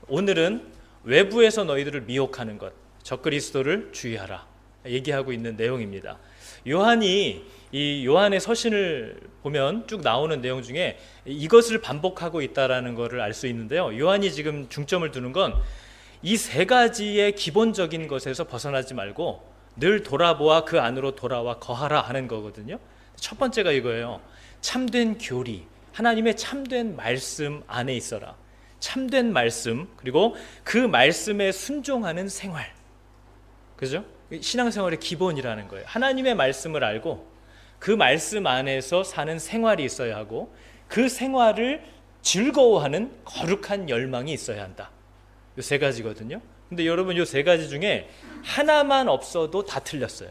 오늘은 외부에서 너희들을 미혹하는 것, 적그리스도를 주의하라 얘기하고 있는 내용입니다. 요한이 이 요한의 서신을 보면 쭉 나오는 내용 중에 이것을 반복하고 있다라는 것을 알 수 있는데요. 요한이 지금 중점을 두는 건 이 세 가지의 기본적인 것에서 벗어나지 말고 늘 돌아보아 그 안으로 돌아와 거하라 하는 거거든요. 첫 번째가 이거예요. 참된 교리, 하나님의 참된 말씀 안에 있어라. 참된 말씀, 그리고 그 말씀에 순종하는 생활. 그죠? 신앙생활의 기본이라는 거예요. 하나님의 말씀을 알고 그 말씀 안에서 사는 생활이 있어야 하고 그 생활을 즐거워하는 거룩한 열망이 있어야 한다. 이 세 가지거든요. 근데 여러분 이 세 가지 중에 하나만 없어도 다 틀렸어요.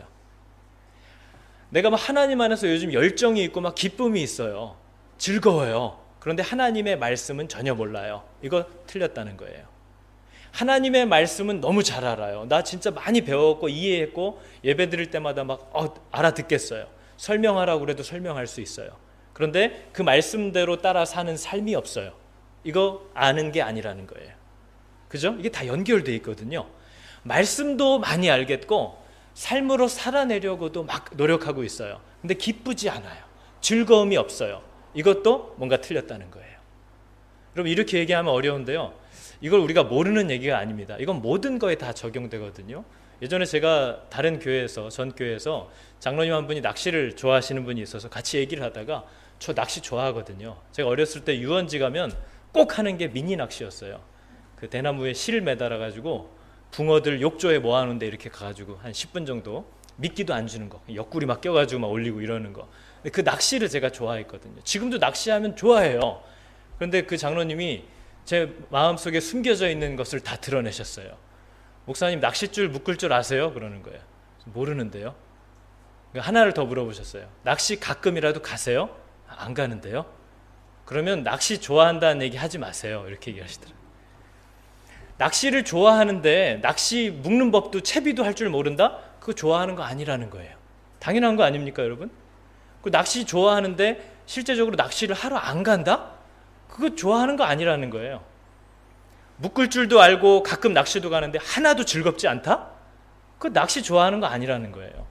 내가 막 하나님 안에서 요즘 열정이 있고 막 기쁨이 있어요. 즐거워요. 그런데 하나님의 말씀은 전혀 몰라요. 이거 틀렸다는 거예요. 하나님의 말씀은 너무 잘 알아요. 나 진짜 많이 배웠고 이해했고 예배 드릴 때마다 막 알아듣겠어요. 설명하라고 그래도 설명할 수 있어요. 그런데 그 말씀대로 따라 사는 삶이 없어요. 이거 아는 게 아니라는 거예요. 그죠? 이게 다 연결되어 있거든요. 말씀도 많이 알겠고 삶으로 살아내려고도 막 노력하고 있어요. 근데 기쁘지 않아요. 즐거움이 없어요. 이것도 뭔가 틀렸다는 거예요. 여러분 이렇게 얘기하면 어려운데요. 이걸 우리가 모르는 얘기가 아닙니다. 이건 모든 거에 다 적용되거든요. 예전에 제가 다른 교회에서, 전 교회에서 장로님 한 분이 낚시를 좋아하시는 분이 있어서 같이 얘기를 하다가 저 낚시 좋아하거든요. 제가 어렸을 때 유원지 가면 꼭 하는 게 미니 낚시였어요. 그 대나무에 실을 매달아 가지고 붕어들 욕조에 모아놓은데 이렇게 가가지고 한 10분 정도 미끼도 안 주는 거, 옆구리 막 껴가지고 막 올리고 이러는 거. 그 낚시를 제가 좋아했거든요. 지금도 낚시하면 좋아해요. 그런데 그 장로님이 제 마음속에 숨겨져 있는 것을 다 드러내셨어요. 목사님 낚싯줄 묶을 줄 아세요? 그러는 거예요. 모르는데요. 하나를 더 물어보셨어요. 낚시 가끔이라도 가세요? 안 가는데요. 그러면 낚시 좋아한다는 얘기 하지 마세요. 이렇게 얘기하시더라고요. 낚시를 좋아하는데 낚시 묶는 법도 채비도 할 줄 모른다? 그거 좋아하는 거 아니라는 거예요. 당연한 거 아닙니까 여러분? 그 낚시 좋아하는데 실제적으로 낚시를 하러 안 간다? 그거 좋아하는 거 아니라는 거예요. 묶을 줄도 알고 가끔 낚시도 가는데 하나도 즐겁지 않다? 그거 낚시 좋아하는 거 아니라는 거예요.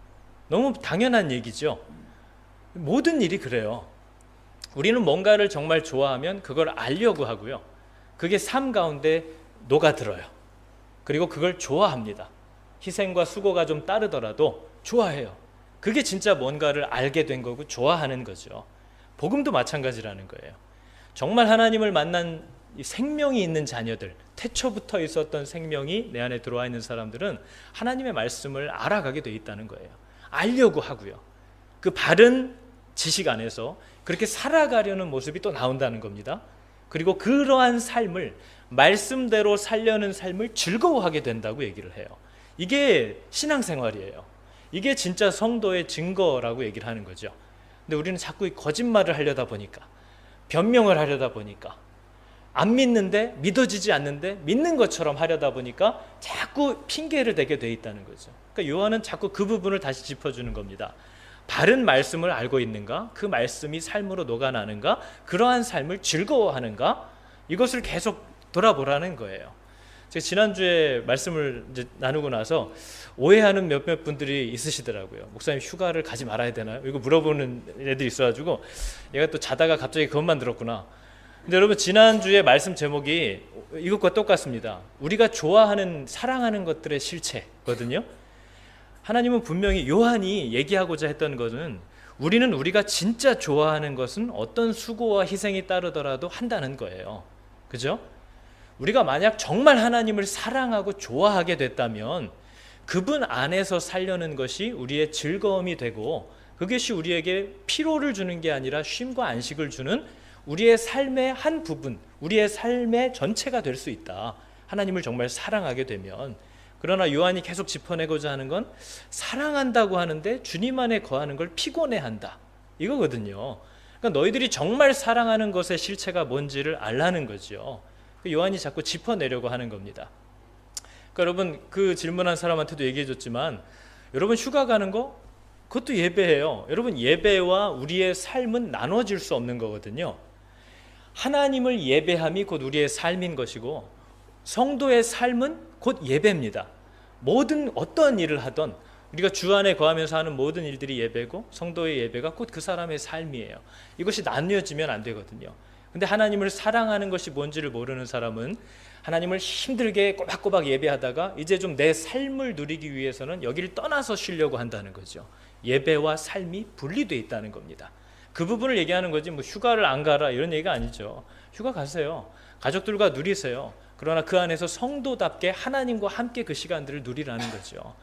너무 당연한 얘기죠. 모든 일이 그래요. 우리는 뭔가를 정말 좋아하면 그걸 알려고 하고요. 그게 삶 가운데 녹아들어요. 그리고 그걸 좋아합니다. 희생과 수고가 좀 따르더라도 좋아해요. 그게 진짜 뭔가를 알게 된 거고 좋아하는 거죠. 복음도 마찬가지라는 거예요. 정말 하나님을 만난 생명이 있는 자녀들, 태초부터 있었던 생명이 내 안에 들어와 있는 사람들은 하나님의 말씀을 알아가게 돼 있다는 거예요. 알려고 하고요. 그 바른 지식 안에서 그렇게 살아가려는 모습이 또 나온다는 겁니다. 그리고 그러한 삶을 말씀대로 살려는 삶을 즐거워하게 된다고 얘기를 해요. 이게 신앙생활이에요. 이게 진짜 성도의 증거라고 얘기를 하는 거죠. 근데 우리는 자꾸 거짓말을 하려다 보니까, 변명을 하려다 보니까, 안 믿는데 믿어지지 않는데 믿는 것처럼 하려다 보니까 자꾸 핑계를 대게 돼 있다는 거죠. 그러니까 요한은 자꾸 그 부분을 다시 짚어주는 겁니다. 바른 말씀을 알고 있는가? 그 말씀이 삶으로 녹아나는가? 그러한 삶을 즐거워하는가? 이것을 계속 돌아보라는 거예요. 제가 지난주에 말씀을 이제 나누고 나서 오해하는 몇몇 분들이 있으시더라고요. 목사님 휴가를 가지 말아야 되나요? 이거 물어보는 애들이 있어가지고 얘가 또 자다가 갑자기 그것만 들었구나. 근데 여러분 지난주에 말씀 제목이 이것과 똑같습니다. 우리가 좋아하는 사랑하는 것들의 실체거든요. 하나님은 분명히 요한이 얘기하고자 했던 것은 우리는 우리가 진짜 좋아하는 것은 어떤 수고와 희생이 따르더라도 한다는 거예요. 그죠? 우리가 만약 정말 하나님을 사랑하고 좋아하게 됐다면 그분 안에서 살려는 것이 우리의 즐거움이 되고 그것이 우리에게 피로를 주는 게 아니라 쉼과 안식을 주는 우리의 삶의 한 부분, 우리의 삶의 전체가 될 수 있다. 하나님을 정말 사랑하게 되면. 그러나 요한이 계속 짚어내고자 하는 건 사랑한다고 하는데 주님 안에 거하는 걸 피곤해한다. 이거거든요. 그러니까 너희들이 정말 사랑하는 것의 실체가 뭔지를 알라는 거죠. 요한이 자꾸 짚어내려고 하는 겁니다. 그러니까 여러분 그 질문한 사람한테도 얘기해줬지만 여러분 휴가 가는 거 그것도 예배예요. 여러분 예배와 우리의 삶은 나눠질 수 없는 거거든요. 하나님을 예배함이 곧 우리의 삶인 것이고 성도의 삶은 곧 예배입니다. 모든 어떤 일을 하던 우리가 주 안에 거하면서 하는 모든 일들이 예배고 성도의 예배가 곧 그 사람의 삶이에요. 이것이 나뉘어지면 안 되거든요. 근데 하나님을 사랑하는 것이 뭔지를 모르는 사람은 하나님을 힘들게 꼬박꼬박 예배하다가 이제 좀 내 삶을 누리기 위해서는 여기를 떠나서 쉬려고 한다는 거죠. 예배와 삶이 분리되어 있다는 겁니다. 그 부분을 얘기하는 거지 뭐 휴가를 안 가라 이런 얘기가 아니죠. 휴가 가세요. 가족들과 누리세요. 그러나 그 안에서 성도답게 하나님과 함께 그 시간들을 누리라는 거죠.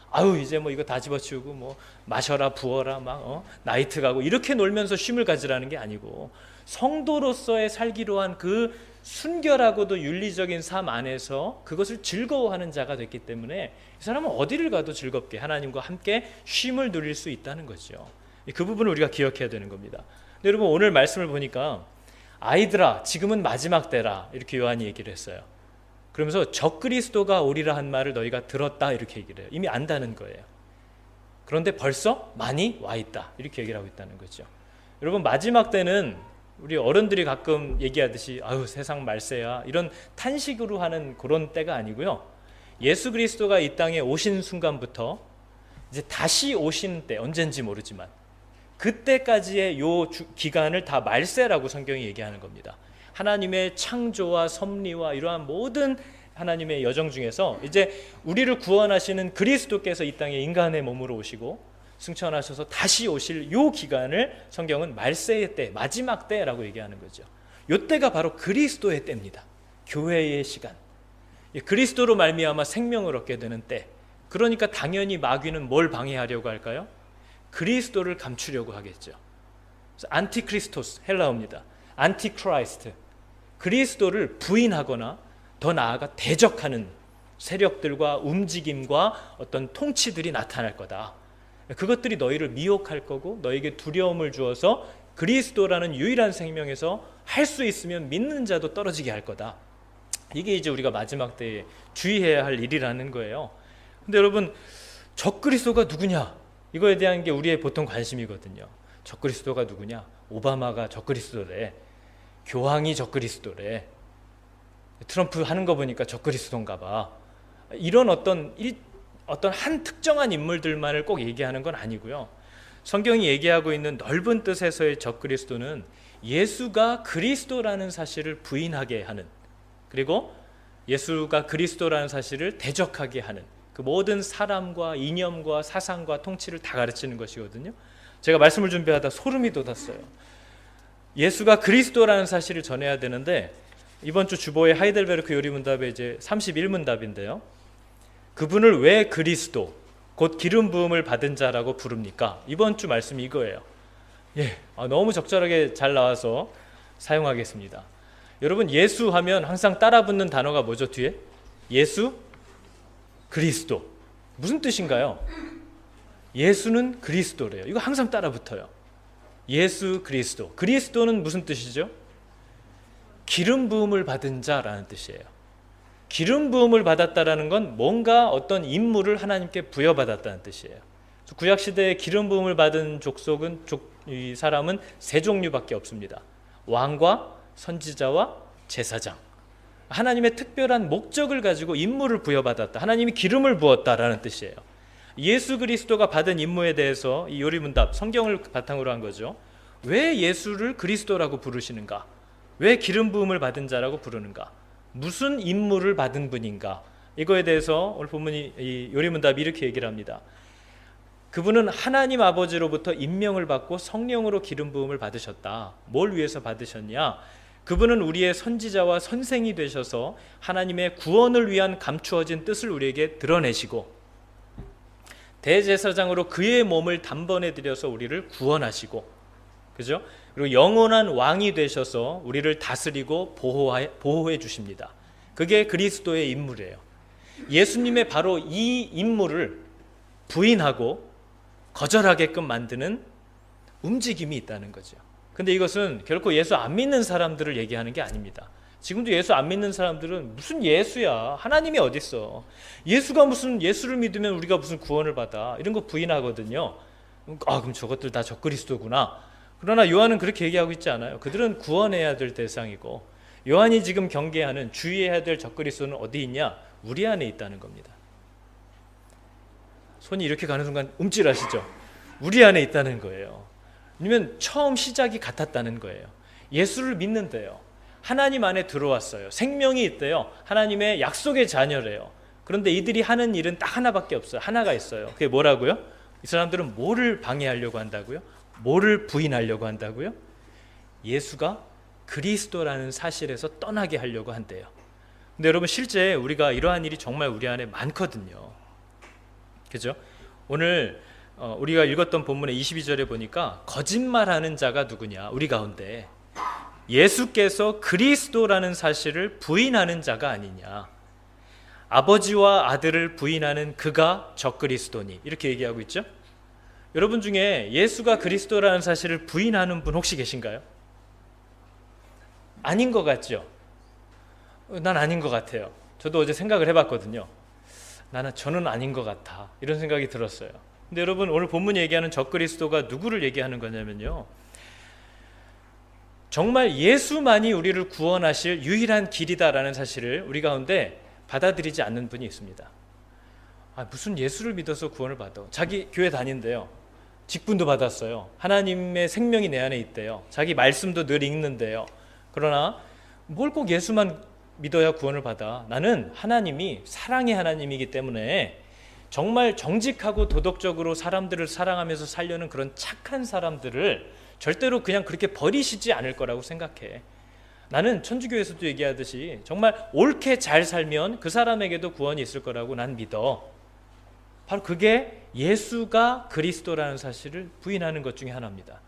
아유 이제 뭐 이거 다 집어치우고 뭐 마셔라 부어라 막 나이트 가고 이렇게 놀면서 쉼을 가지라는 게 아니고 성도로서의 살기로 한 그 순결하고도 윤리적인 삶 안에서 그것을 즐거워하는 자가 됐기 때문에 이 사람은 어디를 가도 즐겁게 하나님과 함께 쉼을 누릴 수 있다는 거죠. 그 부분을 우리가 기억해야 되는 겁니다. 근데 여러분 오늘 말씀을 보니까 아이들아 지금은 마지막 때라 이렇게 요한이 얘기를 했어요. 그러면서 적그리스도가 오리라 한 말을 너희가 들었다 이렇게 얘기를 해요. 이미 안다는 거예요. 그런데 벌써 많이 와 있다 이렇게 얘기를 하고 있다는 거죠. 여러분 마지막 때는 우리 어른들이 가끔 얘기하듯이 아유 세상 말세야 이런 탄식으로 하는 그런 때가 아니고요. 예수 그리스도가 이 땅에 오신 순간부터 이제 다시 오시는 때 언젠지 모르지만 그때까지의 요 기간을 다 말세라고 성경이 얘기하는 겁니다. 하나님의 창조와 섭리와 이러한 모든 하나님의 여정 중에서 이제 우리를 구원하시는 그리스도께서 이 땅에 인간의 몸으로 오시고 승천하셔서 다시 오실 요 기간을 성경은 말세의 때, 마지막 때라고 얘기하는 거죠. 요 때가 바로 그리스도의 때입니다. 교회의 시간. 그리스도로 말미암아 생명을 얻게 되는 때. 그러니까 당연히 마귀는 뭘 방해하려고 할까요? 그리스도를 감추려고 하겠죠. 안티크리스토스 헬라어입니다. 안티크라이스트. 그리스도를 부인하거나 더 나아가 대적하는 세력들과 움직임과 어떤 통치들이 나타날 거다. 그것들이 너희를 미혹할 거고 너에게 두려움을 주어서 그리스도라는 유일한 생명에서 할 수 있으면 믿는 자도 떨어지게 할 거다. 이게 이제 우리가 마지막 때에 주의해야 할 일이라는 거예요. 근데 여러분 적그리스도가 누구냐? 이거에 대한 게 우리의 보통 관심이거든요. 적그리스도가 누구냐? 오바마가 적그리스도래. 교황이 적그리스도래. 트럼프 하는 거 보니까 적그리스도인가 봐. 이런 어떤 한 특정한 인물들만을 꼭 얘기하는 건 아니고요. 성경이 얘기하고 있는 넓은 뜻에서의 적그리스도는 예수가 그리스도라는 사실을 부인하게 하는, 그리고 예수가 그리스도라는 사실을 대적하게 하는 그 모든 사람과 이념과 사상과 통치를 다 가르치는 것이거든요. 제가 말씀을 준비하다 소름이 돋았어요. 예수가 그리스도라는 사실을 전해야 되는데 이번 주 주보의 하이델베르크 요리문답에 이제 31문답인데요. 그분을 왜 그리스도, 곧 기름 부음을 받은 자라고 부릅니까? 이번 주 말씀이 이거예요. 너무 적절하게 잘 나와서 사용하겠습니다. 여러분 예수 하면 항상 따라 붙는 단어가 뭐죠 뒤에? 예수, 그리스도. 무슨 뜻인가요? 예수는 그리스도래요. 이거 항상 따라 붙어요. 예수 그리스도. 그리스도는 무슨 뜻이죠? 기름 부음을 받은 자라는 뜻이에요. 기름 부음을 받았다라는 건 뭔가 어떤 임무를 하나님께 부여받았다는 뜻이에요. 구약 시대에 기름 부음을 받은 족속은 이 사람은 세 종류밖에 없습니다. 왕과 선지자와 제사장. 하나님의 특별한 목적을 가지고 임무를 부여받았다. 하나님이 기름을 부었다라는 뜻이에요. 예수 그리스도가 받은 임무에 대해서 이 요리문답 성경을 바탕으로 한 거죠. 왜 예수를 그리스도라고 부르시는가? 왜 기름 부음을 받은 자라고 부르는가? 무슨 임무를 받은 분인가? 이거에 대해서 오늘 본문이 이 요리문답이 이렇게 얘기를 합니다. 그분은 하나님 아버지로부터 임명을 받고 성령으로 기름 부음을 받으셨다. 뭘 위해서 받으셨냐? 그분은 우리의 선지자와 선생이 되셔서 하나님의 구원을 위한 감추어진 뜻을 우리에게 드러내시고 대제사장으로 그의 몸을 단번에 들여서 우리를 구원하시고, 그죠? 그리고 영원한 왕이 되셔서 우리를 다스리고 보호해 주십니다. 그게 그리스도의 임무래요. 예수님의 바로 이 임무를 부인하고 거절하게끔 만드는 움직임이 있다는 거죠. 근데 이것은 결코 예수 안 믿는 사람들을 얘기하는 게 아닙니다. 지금도 예수 안 믿는 사람들은 무슨 예수야? 하나님이 어딨어? 예수가 무슨, 예수를 믿으면 우리가 무슨 구원을 받아? 이런 거 부인하거든요. 그럼 저것들 다 적그리스도구나. 그러나 요한은 그렇게 얘기하고 있지 않아요. 그들은 구원해야 될 대상이고 요한이 지금 경계하는 주의해야 될 적그리스도는 어디 있냐? 우리 안에 있다는 겁니다. 손이 이렇게 가는 순간 움찔하시죠? 우리 안에 있다는 거예요. 아니면 처음 시작이 같았다는 거예요. 예수를 믿는데요. 하나님 안에 들어왔어요. 생명이 있대요. 하나님의 약속의 자녀래요. 그런데 이들이 하는 일은 딱 하나밖에 없어요. 하나가 있어요. 그게 뭐라고요? 이 사람들은 뭐를 방해하려고 한다고요? 뭐를 부인하려고 한다고요? 예수가 그리스도라는 사실에서 떠나게 하려고 한대요. 근데 여러분, 실제 우리가 이러한 일이 정말 우리 안에 많거든요. 그죠? 오늘 우리가 읽었던 본문의 22절에 보니까 거짓말하는 자가 누구냐? 우리 가운데 예수께서 그리스도라는 사실을 부인하는 자가 아니냐. 아버지와 아들을 부인하는 그가 적그리스도니, 이렇게 얘기하고 있죠. 여러분 중에 예수가 그리스도라는 사실을 부인하는 분 혹시 계신가요? 아닌 것 같죠? 난 아닌 것 같아요. 저도 어제 생각을 해봤거든요. 저는 아닌 것 같아, 이런 생각이 들었어요. 근데 여러분, 오늘 본문이 얘기하는 적그리스도가 누구를 얘기하는 거냐면요, 정말 예수만이 우리를 구원하실 유일한 길이다라는 사실을 우리 가운데 받아들이지 않는 분이 있습니다. 무슨 예수를 믿어서 구원을 받아? 자기 교회 다닌대요. 직분도 받았어요. 하나님의 생명이 내 안에 있대요. 자기 말씀도 늘 읽는데요. 그러나 뭘 꼭 예수만 믿어야 구원을 받아? 나는 하나님이 사랑의 하나님이기 때문에 정말 정직하고 도덕적으로 사람들을 사랑하면서 살려는 그런 착한 사람들을 절대로 그냥 그렇게 버리시지 않을 거라고 생각해. 나는 천주교에서도 얘기하듯이 정말 옳게 잘 살면 그 사람에게도 구원이 있을 거라고 난 믿어. 바로 그게 예수가 그리스도라는 사실을 부인하는 것 중에 하나입니다.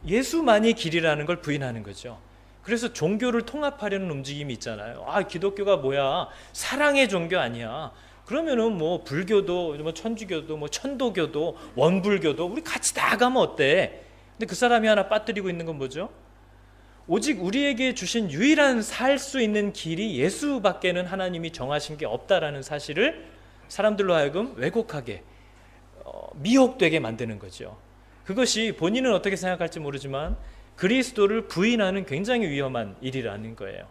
예수만이 길이라는 걸 부인하는 거죠. 그래서 종교를 통합하려는 움직임이 있잖아요. 기독교가 뭐야? 사랑의 종교 아니야. 그러면은 뭐 불교도, 뭐 천주교도, 뭐 천도교도, 원불교도 우리 같이 다 가면 어때? 근데 그 사람이 하나 빠뜨리고 있는 건 뭐죠? 오직 우리에게 주신 유일한 살 수 있는 길이 예수밖에는 하나님이 정하신 게 없다라는 사실을 사람들로 하여금 왜곡하게, 미혹되게 만드는 거죠. 그것이 본인은 어떻게 생각할지 모르지만 그리스도를 부인하는 굉장히 위험한 일이라는 거예요.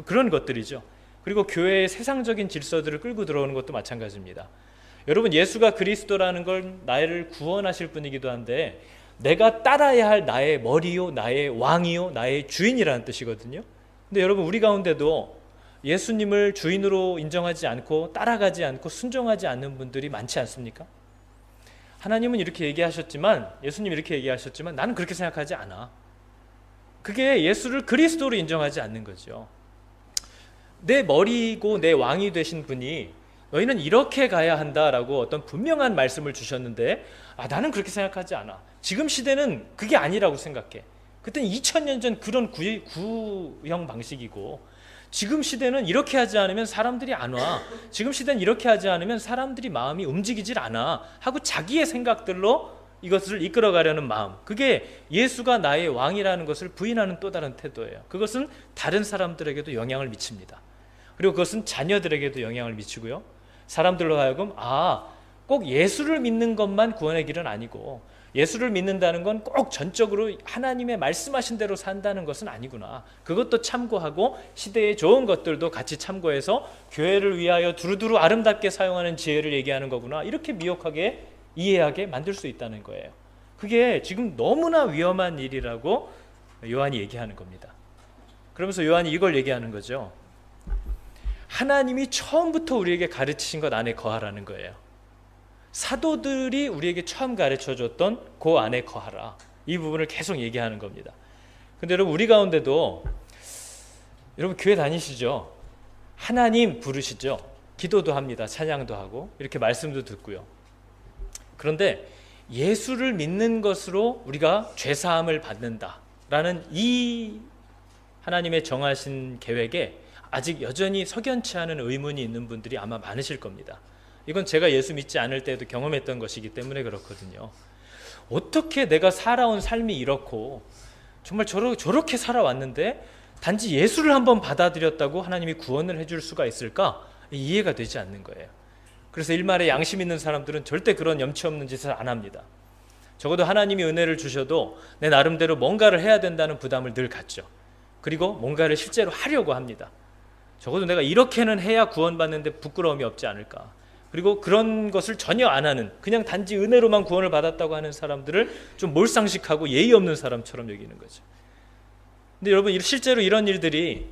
그런 것들이죠. 그리고 교회의 세상적인 질서들을 끌고 들어오는 것도 마찬가지입니다. 여러분, 예수가 그리스도라는 걸 나를 구원하실 분이기도 한데 내가 따라야 할 나의 머리요, 나의 왕이요, 나의 주인이라는 뜻이거든요. 근데 여러분, 우리 가운데도 예수님을 주인으로 인정하지 않고 따라가지 않고 순종하지 않는 분들이 많지 않습니까? 하나님은 이렇게 얘기하셨지만, 예수님 이렇게 얘기하셨지만 나는 그렇게 생각하지 않아. 그게 예수를 그리스도로 인정하지 않는 거죠. 내 머리고 내 왕이 되신 분이 너희는 이렇게 가야 한다라고 어떤 분명한 말씀을 주셨는데 나는 그렇게 생각하지 않아. 지금 시대는 그게 아니라고 생각해. 그때는 2000년 전 그런 구형 방식이고, 지금 시대는 이렇게 하지 않으면 사람들이 안 와. 지금 시대는 이렇게 하지 않으면 사람들이 마음이 움직이질 않아 하고 자기의 생각들로 이것을 이끌어가려는 마음, 그게 예수가 나의 왕이라는 것을 부인하는 또 다른 태도예요. 그것은 다른 사람들에게도 영향을 미칩니다. 그리고 그것은 자녀들에게도 영향을 미치고요, 사람들로 하여금 꼭 예수를 믿는 것만 구원의 길은 아니고 예수를 믿는다는 건 꼭 전적으로 하나님의 말씀하신 대로 산다는 것은 아니구나, 그것도 참고하고 시대의 좋은 것들도 같이 참고해서 교회를 위하여 두루두루 아름답게 사용하는 지혜를 얘기하는 거구나, 이렇게 미혹하게 이해하게 만들 수 있다는 거예요. 그게 지금 너무나 위험한 일이라고 요한이 얘기하는 겁니다. 그러면서 요한이 이걸 얘기하는 거죠. 하나님이 처음부터 우리에게 가르치신 것 안에 거하라는 거예요. 사도들이 우리에게 처음 가르쳐줬던 그 안에 거하라, 이 부분을 계속 얘기하는 겁니다. 근데 여러분, 우리 가운데도 여러분 교회 다니시죠? 하나님 부르시죠? 기도도 합니다. 찬양도 하고 이렇게 말씀도 듣고요. 그런데 예수를 믿는 것으로 우리가 죄사함을 받는다라는 이 하나님의 정하신 계획에 아직 여전히 석연치 않은 의문이 있는 분들이 아마 많으실 겁니다. 이건 제가 예수 믿지 않을 때에도 경험했던 것이기 때문에 그렇거든요. 어떻게 내가 살아온 삶이 이렇고 정말 저렇게 살아왔는데 단지 예수를 한번 받아들였다고 하나님이 구원을 해줄 수가 있을까? 이해가 되지 않는 거예요. 그래서 일말에 양심 있는 사람들은 절대 그런 염치 없는 짓을 안 합니다. 적어도 하나님이 은혜를 주셔도 내 나름대로 뭔가를 해야 된다는 부담을 늘 갖죠. 그리고 뭔가를 실제로 하려고 합니다. 적어도 내가 이렇게는 해야 구원받는데 부끄러움이 없지 않을까. 그리고 그런 것을 전혀 안 하는, 그냥 단지 은혜로만 구원을 받았다고 하는 사람들을 좀 몰상식하고 예의 없는 사람처럼 여기는 거죠. 근데 여러분, 실제로 이런 일들이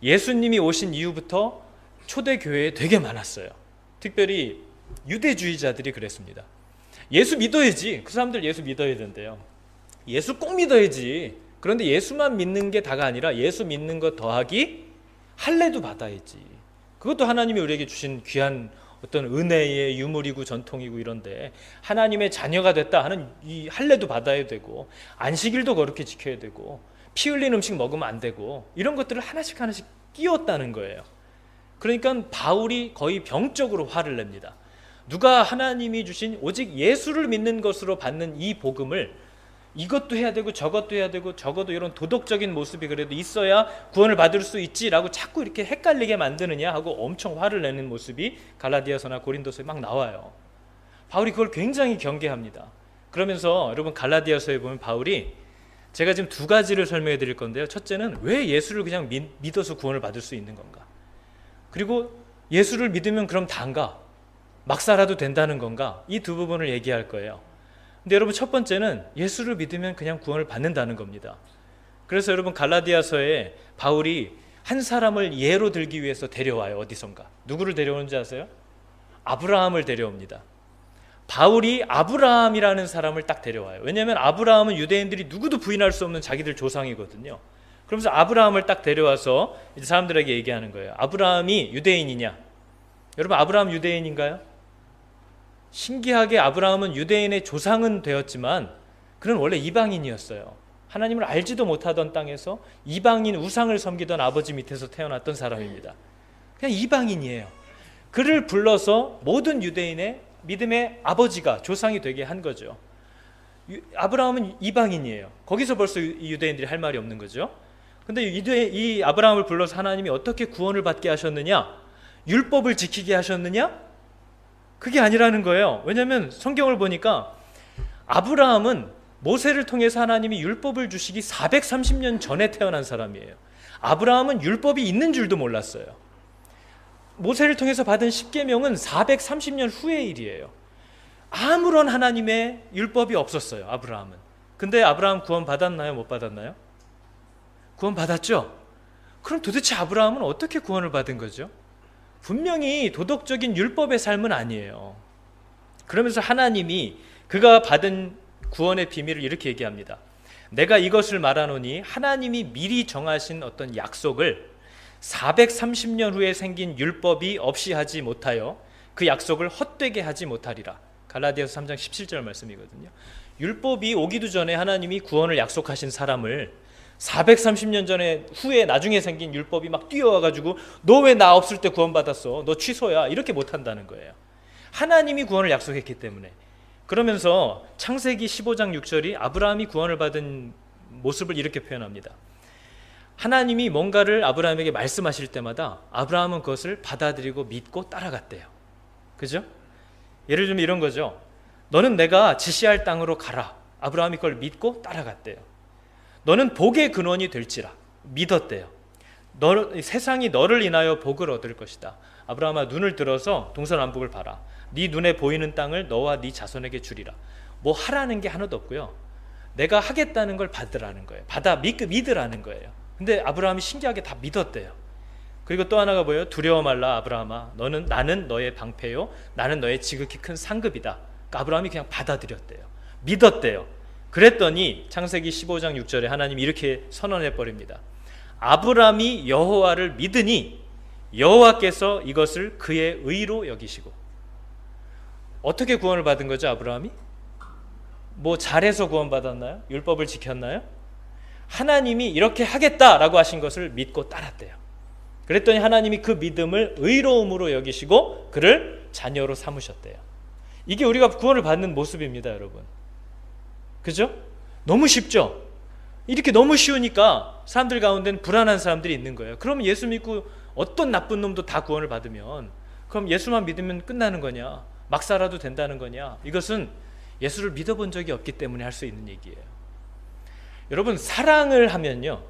예수님이 오신 이후부터 초대교회에 되게 많았어요. 특별히 유대주의자들이 그랬습니다. 예수 믿어야지. 그 사람들 예수 믿어야 된대요. 예수 꼭 믿어야지. 그런데 예수만 믿는 게 다가 아니라 예수 믿는 것 더하기 할례도 받아야지. 그것도 하나님이 우리에게 주신 귀한 어떤 은혜의 유물이고 전통이고 이런데, 하나님의 자녀가 됐다 하는 이 할례도 받아야 되고, 안식일도 그렇게 지켜야 되고, 피 흘린 음식 먹으면 안 되고, 이런 것들을 하나씩 하나씩 끼웠다는 거예요. 그러니까 바울이 거의 병적으로 화를 냅니다. 누가 하나님이 주신 오직 예수를 믿는 것으로 받는 이 복음을 이것도 해야 되고 저것도 해야 되고, 적어도 이런 도덕적인 모습이 그래도 있어야 구원을 받을 수 있지라고 자꾸 이렇게 헷갈리게 만드느냐 하고 엄청 화를 내는 모습이 갈라디아서나 고린도서에 막 나와요. 바울이 그걸 굉장히 경계합니다. 그러면서 여러분, 갈라디아서에 보면 바울이, 제가 지금 두 가지를 설명해 드릴 건데요. 첫째는 왜 예수를 그냥 믿어서 구원을 받을 수 있는 건가? 그리고 예수를 믿으면 그럼 다인가? 막 살아도 된다는 건가? 이 두 부분을 얘기할 거예요. 근데 여러분, 첫 번째는 예수를 믿으면 그냥 구원을 받는다는 겁니다. 그래서 여러분, 갈라디아서에 바울이 한 사람을 예로 들기 위해서 데려와요. 어디선가. 누구를 데려오는지 아세요? 아브라함을 데려옵니다. 바울이 아브라함이라는 사람을 딱 데려와요. 왜냐하면 아브라함은 유대인들이 누구도 부인할 수 없는 자기들 조상이거든요. 그러면서 아브라함을 딱 데려와서 이제 사람들에게 얘기하는 거예요. 아브라함이 유대인이냐? 여러분, 아브라함 유대인인가요? 신기하게 아브라함은 유대인의 조상은 되었지만 그는 원래 이방인이었어요. 하나님을 알지도 못하던 땅에서 이방인 우상을 섬기던 아버지 밑에서 태어났던 사람입니다. 그냥 이방인이에요. 그를 불러서 모든 유대인의 믿음의 아버지가, 조상이 되게 한 거죠. 아브라함은 이방인이에요. 거기서 벌써 유대인들이 할 말이 없는 거죠. 근데 이 아브라함을 불러서 하나님이 어떻게 구원을 받게 하셨느냐? 율법을 지키게 하셨느냐? 그게 아니라는 거예요. 왜냐하면 성경을 보니까 아브라함은 모세를 통해서 하나님이 율법을 주시기 430년 전에 태어난 사람이에요. 아브라함은 율법이 있는 줄도 몰랐어요. 모세를 통해서 받은 십계명은 430년 후의 일이에요. 아무런 하나님의 율법이 없었어요, 아브라함은. 근데 아브라함 구원 받았나요? 못 받았나요? 구원 받았죠? 그럼 도대체 아브라함은 어떻게 구원을 받은 거죠? 분명히 도덕적인 율법의 삶은 아니에요. 그러면서 하나님이 그가 받은 구원의 비밀을 이렇게 얘기합니다. 내가 이것을 말하노니 하나님이 미리 정하신 어떤 약속을 430년 후에 생긴 율법이 없이 하지 못하여 그 약속을 헛되게 하지 못하리라. 갈라디아서 3장 17절 말씀이거든요. 율법이 오기도 전에 하나님이 구원을 약속하신 사람을 430년 전에 후에 나중에 생긴 율법이 막 뛰어와가지고 너 왜 나 없을 때 구원받았어? 너 취소야. 이렇게 못한다는 거예요. 하나님이 구원을 약속했기 때문에. 그러면서 창세기 15장 6절이 아브라함이 구원을 받은 모습을 이렇게 표현합니다. 하나님이 뭔가를 아브라함에게 말씀하실 때마다 아브라함은 그것을 받아들이고 믿고 따라갔대요. 그죠? 예를 들면 이런 거죠. 너는 내가 지시할 땅으로 가라. 아브라함이 그걸 믿고 따라갔대요. 너는 복의 근원이 될지라. 믿었대요. 세상이 너를 인하여 복을 얻을 것이다. 아브라함아, 눈을 들어서 동서남북을 봐라. 네 눈에 보이는 땅을 너와 네 자손에게 주리라. 뭐 하라는 게 하나도 없고요. 내가 하겠다는 걸 받으라는 거예요. 믿으라는 거예요. 근데 아브라함이 신기하게 다 믿었대요. 그리고 또 하나가 뭐예요? 두려워 말라 아브라함아, 나는 너의 방패요, 나는 너의 지극히 큰 상급이다. 그러니까 아브라함이 그냥 받아들였대요. 믿었대요. 그랬더니 창세기 15장 6절에 하나님이 이렇게 선언해 버립니다. 아브라함이 여호와를 믿으니 여호와께서 이것을 그의 의로 여기시고. 어떻게 구원을 받은 거죠, 아브라함이? 뭐 잘해서 구원받았나요? 율법을 지켰나요? 하나님이 이렇게 하겠다라고 하신 것을 믿고 따랐대요. 그랬더니 하나님이 그 믿음을 의로움으로 여기시고 그를 자녀로 삼으셨대요. 이게 우리가 구원을 받는 모습입니다, 여러분. 그죠? 너무 쉽죠? 이렇게 너무 쉬우니까 사람들 가운데는 불안한 사람들이 있는 거예요. 그럼 예수 믿고 어떤 나쁜 놈도 다 구원을 받으면 그럼 예수만 믿으면 끝나는 거냐? 막 살아도 된다는 거냐? 이것은 예수를 믿어본 적이 없기 때문에 할 수 있는 얘기예요. 여러분, 사랑을 하면요,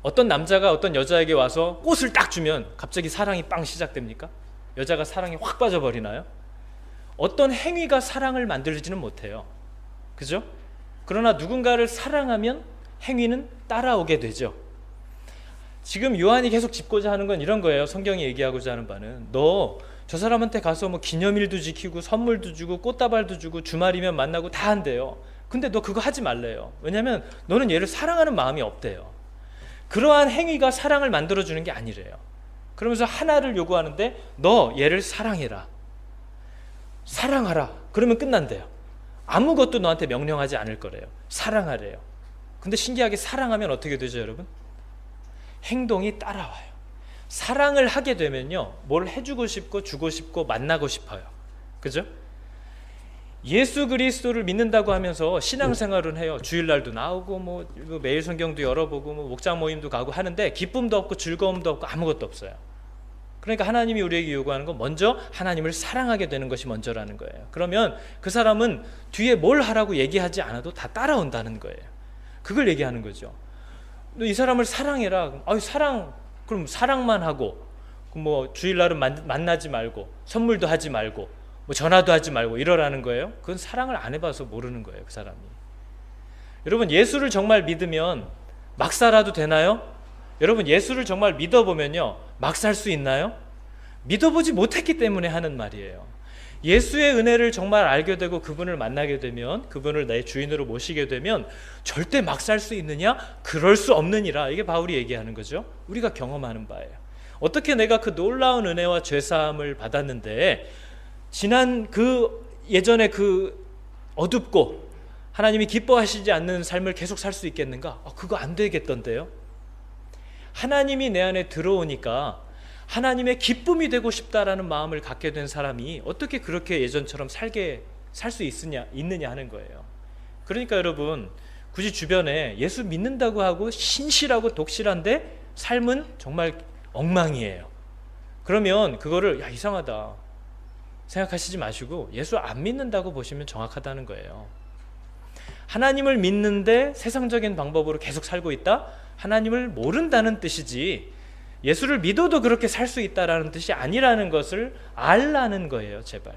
어떤 남자가 어떤 여자에게 와서 꽃을 딱 주면 갑자기 사랑이 빵 시작됩니까? 여자가 사랑에 확 빠져버리나요? 어떤 행위가 사랑을 만들지는 못해요. 그죠? 그러나 누군가를 사랑하면 행위는 따라오게 되죠. 지금 요한이 계속 짚고자 하는 건 이런 거예요. 성경이 얘기하고자 하는 바는, 너 저 사람한테 가서 뭐 기념일도 지키고 선물도 주고 꽃다발도 주고 주말이면 만나고 다 한대요. 근데 너 그거 하지 말래요. 왜냐하면 너는 얘를 사랑하는 마음이 없대요. 그러한 행위가 사랑을 만들어주는 게 아니래요. 그러면서 하나를 요구하는데, 너 얘를 사랑해라, 사랑하라. 그러면 끝난대요. 아무것도 너한테 명령하지 않을 거래요. 사랑하래요. 근데 신기하게 사랑하면 어떻게 되죠, 여러분? 행동이 따라와요. 사랑을 하게 되면요, 뭘 해주고 싶고 주고 싶고 만나고 싶어요. 그죠? 예수 그리스도를 믿는다고 하면서 신앙생활은 해요. 주일날도 나오고 뭐 매일 성경도 열어보고 뭐 목장 모임도 가고 하는데 기쁨도 없고 즐거움도 없고 아무것도 없어요. 그러니까 하나님이 우리에게 요구하는 건 먼저 하나님을 사랑하게 되는 것이 먼저라는 거예요. 그러면 그 사람은 뒤에 뭘 하라고 얘기하지 않아도 다 따라온다는 거예요. 그걸 얘기하는 거죠. 너 이 사람을 사랑해라. 그럼 사랑만 하고 뭐 주일날은 만나지 말고 선물도 하지 말고 뭐 전화도 하지 말고 이러라는 거예요? 그건 사랑을 안 해봐서 모르는 거예요, 그 사람이. 여러분, 예수를 정말 믿으면 막 살아도 되나요? 여러분, 예수를 정말 믿어보면요, 막 살 수 있나요? 믿어보지 못했기 때문에 하는 말이에요. 예수의 은혜를 정말 알게 되고 그분을 만나게 되면, 그분을 내 주인으로 모시게 되면 절대 막 살 수 있느냐? 그럴 수 없느니라. 이게 바울이 얘기하는 거죠. 우리가 경험하는 바예요. 어떻게 내가 그 놀라운 은혜와 죄사함을 받았는데 지난 예전에 어둡고 하나님이 기뻐하시지 않는 삶을 계속 살 수 있겠는가? 그거 안 되겠던데요. 하나님이 내 안에 들어오니까 하나님의 기쁨이 되고 싶다라는 마음을 갖게 된 사람이 어떻게 그렇게 예전처럼 살 수 있느냐 하는 거예요. 그러니까 여러분, 굳이 주변에 예수 믿는다고 하고 신실하고 독실한데 삶은 정말 엉망이에요. 그러면 그거를 이상하다 생각하시지 마시고 예수 안 믿는다고 보시면 정확하다는 거예요. 하나님을 믿는데 세상적인 방법으로 계속 살고 있다? 하나님을 모른다는 뜻이지 예수를 믿어도 그렇게 살 수 있다라는 뜻이 아니라는 것을 알라는 거예요. 제발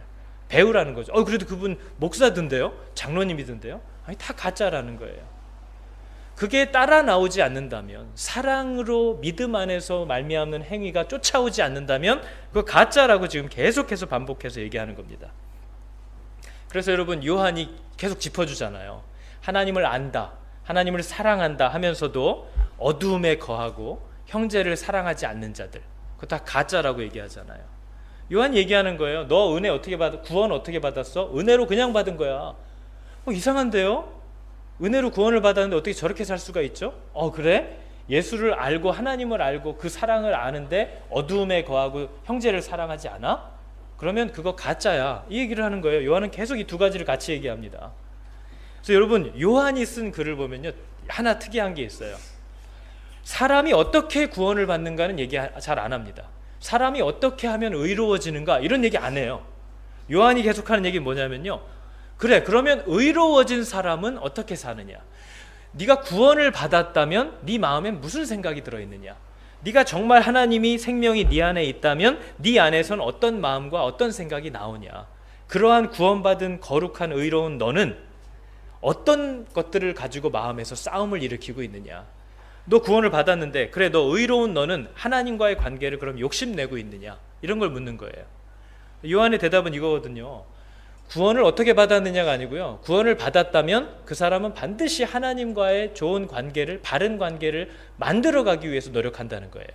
배우라는 거죠. 그래도 그분 목사던데요? 장로님이던데요? 아니, 다 가짜라는 거예요. 그게 따라 나오지 않는다면, 사랑으로 믿음 안에서 말미암는 행위가 쫓아오지 않는다면 그거 가짜라고 지금 계속해서 반복해서 얘기하는 겁니다. 그래서 여러분, 요한이 계속 짚어주잖아요. 하나님을 안다, 하나님을 사랑한다 하면서도 어두움에 거하고 형제를 사랑하지 않는 자들, 그거 다 가짜라고 얘기하잖아요. 요한 얘기하는 거예요. 너 은혜 어떻게 구원 어떻게 받았어? 은혜로 그냥 받은 거야. 이상한데요? 은혜로 구원을 받았는데 어떻게 저렇게 살 수가 있죠? 그래? 예수를 알고 하나님을 알고 그 사랑을 아는데 어두움에 거하고 형제를 사랑하지 않아? 그러면 그거 가짜야. 이 얘기를 하는 거예요. 요한은 계속 이 두 가지를 같이 얘기합니다. 그래서 여러분, 요한이 쓴 글을 보면요, 하나 특이한 게 있어요. 사람이 어떻게 구원을 받는가는 얘기 잘 안 합니다. 사람이 어떻게 하면 의로워지는가 이런 얘기 안 해요. 요한이 계속하는 얘기는 뭐냐면요, 그래, 그러면 의로워진 사람은 어떻게 사느냐? 네가 구원을 받았다면 네 마음엔 무슨 생각이 들어있느냐? 네가 정말 하나님이 생명이 네 안에 있다면 네 안에선 어떤 마음과 어떤 생각이 나오냐? 그러한 구원받은 거룩한 의로운 너는 어떤 것들을 가지고 마음에서 싸움을 일으키고 있느냐? 너 구원을 받았는데, 그래, 너 의로운 너는 하나님과의 관계를 그럼 욕심내고 있느냐? 이런 걸 묻는 거예요. 요한의 대답은 이거거든요. 구원을 어떻게 받았느냐가 아니고요, 구원을 받았다면 그 사람은 반드시 하나님과의 좋은 관계를, 바른 관계를 만들어가기 위해서 노력한다는 거예요.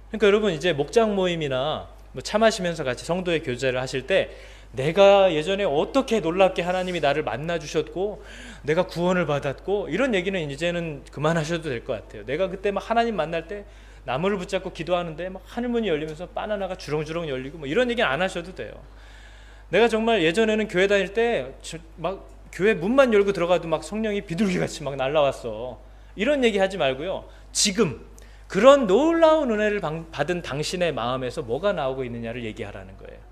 그러니까 여러분, 이제 목장 모임이나 차 마시면서 같이 성도의 교제를 하실 때 내가 예전에 어떻게 놀랍게 하나님이 나를 만나주셨고 내가 구원을 받았고 이런 얘기는 이제는 그만하셔도 될 것 같아요. 내가 그때 막 하나님 만날 때 나무를 붙잡고 기도하는데 막 하늘문이 열리면서 바나나가 주렁주렁 열리고 뭐 이런 얘기는 안 하셔도 돼요. 내가 정말 예전에는 교회 다닐 때 막 교회 문만 열고 들어가도 막 성령이 비둘기같이 막 날라왔어. 이런 얘기 하지 말고요, 지금 그런 놀라운 은혜를 받은 당신의 마음에서 뭐가 나오고 있느냐를 얘기하라는 거예요.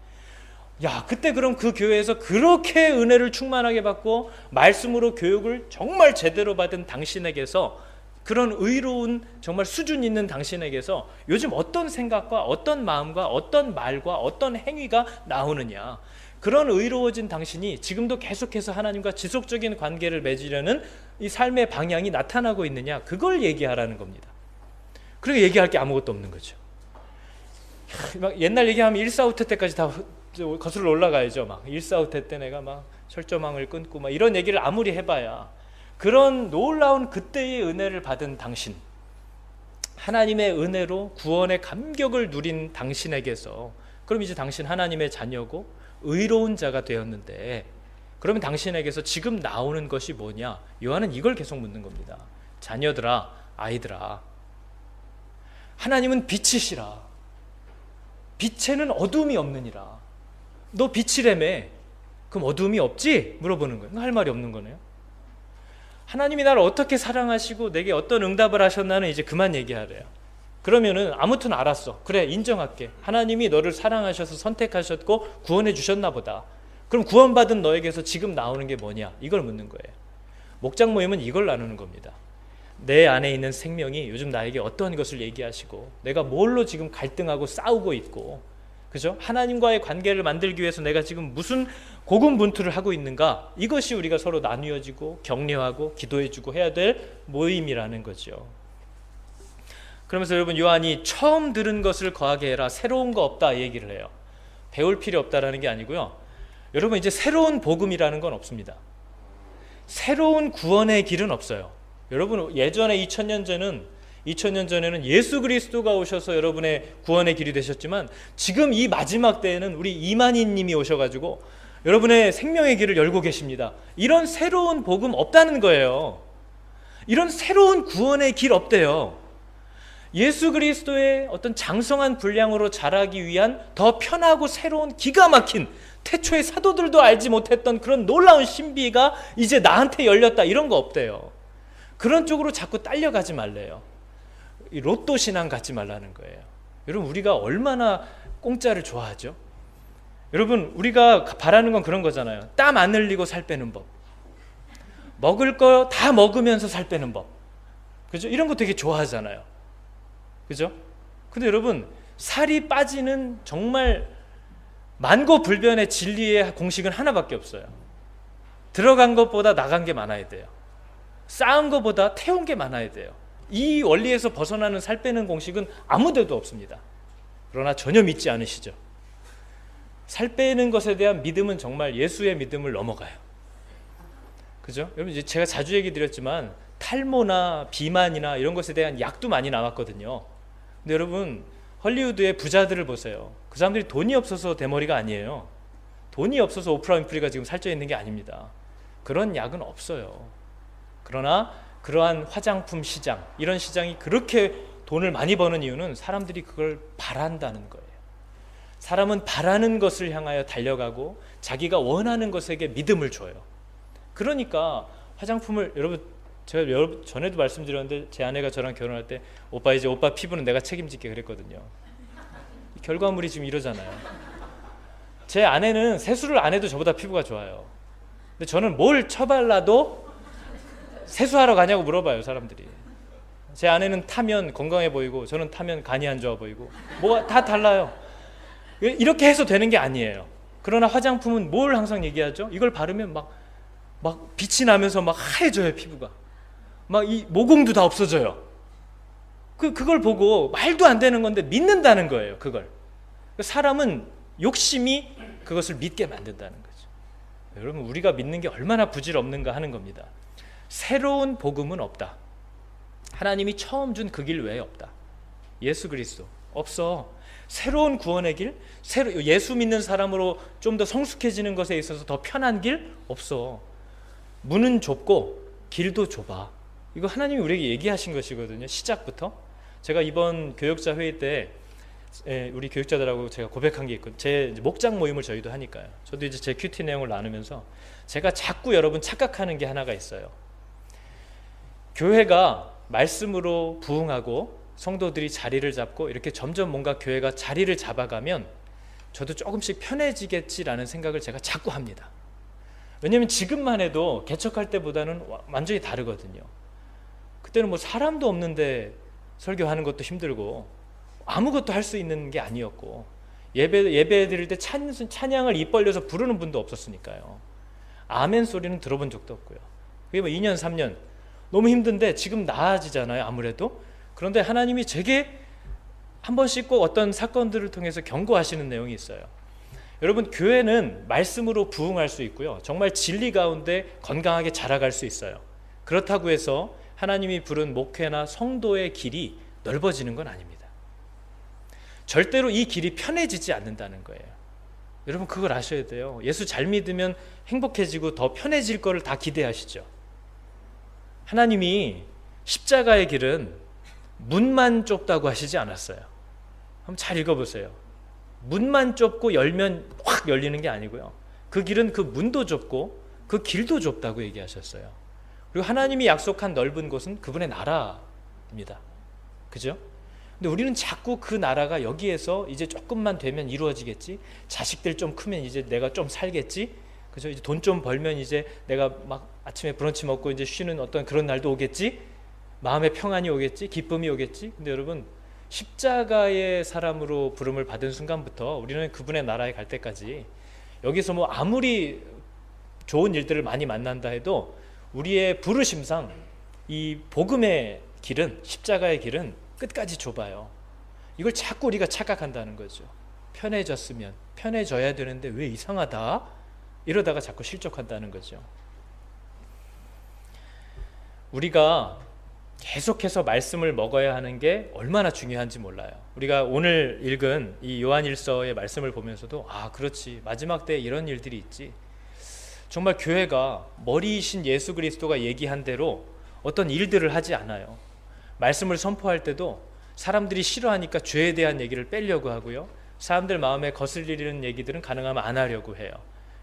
그때 그럼 그 교회에서 그렇게 은혜를 충만하게 받고 말씀으로 교육을 정말 제대로 받은 당신에게서 그런 의로운 정말 수준 있는 당신에게서 요즘 어떤 생각과 어떤 마음과 어떤 말과 어떤 행위가 나오느냐, 그런 의로워진 당신이 지금도 계속해서 하나님과 지속적인 관계를 맺으려는 이 삶의 방향이 나타나고 있느냐, 그걸 얘기하라는 겁니다. 그리고 얘기할 게 아무것도 없는 거죠. 막 옛날 얘기하면 1사후퇴 때까지 다 거슬러 올라가야죠. 막 1사후퇴 때 내가 막 철조망을 끊고 막 이런 얘기를 아무리 해봐야, 그런 놀라운 그때의 은혜를 받은 당신, 하나님의 은혜로 구원의 감격을 누린 당신에게서, 그럼 이제 당신 하나님의 자녀고 의로운 자가 되었는데, 그러면 당신에게서 지금 나오는 것이 뭐냐? 요한은 이걸 계속 묻는 겁니다. 자녀들아, 아이들아, 하나님은 빛이시라. 빛에는 어둠이 없느니라. 너 빛이라며. 그럼 어둠이 없지? 물어보는 거예요. 할 말이 없는 거네요. 하나님이 나를 어떻게 사랑하시고 내게 어떤 응답을 하셨나는 이제 그만 얘기하래요. 그러면은 아무튼 알았어. 그래, 인정할게. 하나님이 너를 사랑하셔서 선택하셨고 구원해 주셨나 보다. 그럼 구원받은 너에게서 지금 나오는 게 뭐냐? 이걸 묻는 거예요. 목장 모임은 이걸 나누는 겁니다. 내 안에 있는 생명이 요즘 나에게 어떤 것을 얘기하시고, 내가 뭘로 지금 갈등하고 싸우고 있고, 그죠? 하나님과의 관계를 만들기 위해서 내가 지금 무슨 고군분투를 하고 있는가? 이것이 우리가 서로 나누어지고 격려하고 기도해주고 해야 될 모임이라는 거죠. 그러면서 여러분, 요한이 처음 들은 것을 거하게 해라, 새로운 거 없다 얘기를 해요. 배울 필요 없다라는 게 아니고요. 여러분, 이제 새로운 복음이라는 건 없습니다. 새로운 구원의 길은 없어요. 여러분, 예전에 2000년 전에는 예수 그리스도가 오셔서 여러분의 구원의 길이 되셨지만, 지금 이 마지막 때에는 우리 이만희님이 오셔가지고 여러분의 생명의 길을 열고 계십니다. 이런 새로운 복음 없다는 거예요. 이런 새로운 구원의 길 없대요. 예수 그리스도의 어떤 장성한 분량으로 자라기 위한 더 편하고 새로운 기가 막힌, 태초의 사도들도 알지 못했던 그런 놀라운 신비가 이제 나한테 열렸다, 이런 거 없대요. 그런 쪽으로 자꾸 딸려가지 말래요. 이 로또 신앙 갖지 말라는 거예요. 여러분, 우리가 얼마나 공짜를 좋아하죠? 여러분, 우리가 바라는 건 그런 거잖아요. 땀 안 흘리고 살 빼는 법, 먹을 거 다 먹으면서 살 빼는 법, 그죠? 이런 거 되게 좋아하잖아요. 그죠? 근데 여러분, 살이 빠지는 정말 만고불변의 진리의 공식은 하나밖에 없어요. 들어간 것보다 나간 게 많아야 돼요. 쌓은 것보다 태운 게 많아야 돼요. 이 원리에서 벗어나는 살 빼는 공식은 아무 데도 없습니다. 그러나 전혀 믿지 않으시죠? 살 빼는 것에 대한 믿음은 정말 예수의 믿음을 넘어가요. 그죠? 여러분, 이제 제가 자주 얘기 드렸지만 탈모나 비만이나 이런 것에 대한 약도 많이 나왔거든요. 근데 여러분, 헐리우드의 부자들을 보세요. 그 사람들이 돈이 없어서 대머리가 아니에요. 돈이 없어서 오프라 윈프리가 지금 살쪄 있는 게 아닙니다. 그런 약은 없어요. 그러나 그러한 화장품 시장, 이런 시장이 그렇게 돈을 많이 버는 이유는 사람들이 그걸 바란다는 거예요. 사람은 바라는 것을 향하여 달려가고 자기가 원하는 것에게 믿음을 줘요. 그러니까 화장품을, 여러분, 제가 전에도 말씀드렸는데 제 아내가 저랑 결혼할 때 오빠, 이제 오빠 피부는 내가 책임질게 그랬거든요. 결과물이 지금 이러잖아요. 제 아내는 세수를 안 해도 저보다 피부가 좋아요. 근데 저는 뭘 쳐발라도 세수하러 가냐고 물어봐요, 사람들이. 제 아내는 타면 건강해 보이고 저는 타면 간이 안 좋아 보이고, 뭐가 다 달라요. 이렇게 해서 되는 게 아니에요. 그러나 화장품은 뭘 항상 얘기하죠? 이걸 바르면 막 빛이 나면서 막 하얘져요, 피부가. 막 이 모공도 다 없어져요. 그걸 보고 말도 안 되는 건데 믿는다는 거예요, 그걸. 사람은 욕심이 그것을 믿게 만든다는 거죠. 여러분, 우리가 믿는 게 얼마나 부질없는가 하는 겁니다. 새로운 복음은 없다. 하나님이 처음 준 그 길 외에 없다. 예수 그리스도 없어. 새로운 구원의 길, 예수 믿는 사람으로 좀 더 성숙해지는 것에 있어서 더 편한 길 없어. 문은 좁고 길도 좁아. 이거 하나님이 우리에게 얘기하신 것이거든요, 시작부터. 제가 이번 교역자 회의 때 우리 교육자들하고 제가 고백한 게 있거든요. 제 목장 모임을 저희도 하니까요. 저도 이제 제 큐티 내용을 나누면서 제가 자꾸 여러분 착각하는 게 하나가 있어요. 교회가 말씀으로 부흥하고 성도들이 자리를 잡고 이렇게 점점 뭔가 교회가 자리를 잡아가면 저도 조금씩 편해지겠지라는 생각을 제가 자꾸 합니다. 왜냐하면 지금만 해도 개척할 때보다는 완전히 다르거든요. 그때는 뭐 사람도 없는데 설교하는 것도 힘들고 아무것도 할 수 있는 게 아니었고, 예배 드릴 때 찬양을 입 벌려서 부르는 분도 없었으니까요. 아멘 소리는 들어본 적도 없고요. 그게 뭐 2년 3년 너무 힘든데 지금 나아지잖아요, 아무래도. 그런데 하나님이 제게 한 번씩 꼭 어떤 사건들을 통해서 경고하시는 내용이 있어요. 여러분, 교회는 말씀으로 부흥할 수 있고요, 정말 진리 가운데 건강하게 자라갈 수 있어요. 그렇다고 해서 하나님이 부른 목회나 성도의 길이 넓어지는 건 아닙니다. 절대로 이 길이 편해지지 않는다는 거예요. 여러분, 그걸 아셔야 돼요. 예수 잘 믿으면 행복해지고 더 편해질 거를 다 기대하시죠. 하나님이 십자가의 길은 문만 좁다고 하시지 않았어요. 한번 잘 읽어보세요. 문만 좁고 열면 확 열리는 게 아니고요, 그 길은 그 문도 좁고 그 길도 좁다고 얘기하셨어요. 그리고 하나님이 약속한 넓은 곳은 그분의 나라입니다. 그죠? 근데 우리는 자꾸 그 나라가 여기에서 이제 조금만 되면 이루어지겠지, 자식들 좀 크면 이제 내가 좀 살겠지, 그죠? 이제 돈 좀 벌면 이제 내가 막 아침에 브런치 먹고 이제 쉬는 어떤 그런 날도 오겠지, 마음의 평안이 오겠지, 기쁨이 오겠지. 근데 여러분, 십자가의 사람으로 부름을 받은 순간부터 우리는 그분의 나라에 갈 때까지 여기서 뭐 아무리 좋은 일들을 많이 만난다 해도 우리의 부르심상 이 복음의 길은, 십자가의 길은 끝까지 좁아요. 이걸 자꾸 우리가 착각한다는 거죠. 편해졌으면 편해져야 되는데 왜 이상하다? 이러다가 자꾸 실족한다는 거죠. 우리가 계속해서 말씀을 먹어야 하는 게 얼마나 중요한지 몰라요. 우리가 오늘 읽은 이 요한일서의 말씀을 보면서도 그렇지, 마지막 때에 이런 일들이 있지. 정말 교회가 머리이신 예수 그리스도가 얘기한 대로 어떤 일들을 하지 않아요. 말씀을 선포할 때도 사람들이 싫어하니까 죄에 대한 얘기를 빼려고 하고요, 사람들 마음에 거슬리는 얘기들은 가능하면 안 하려고 해요.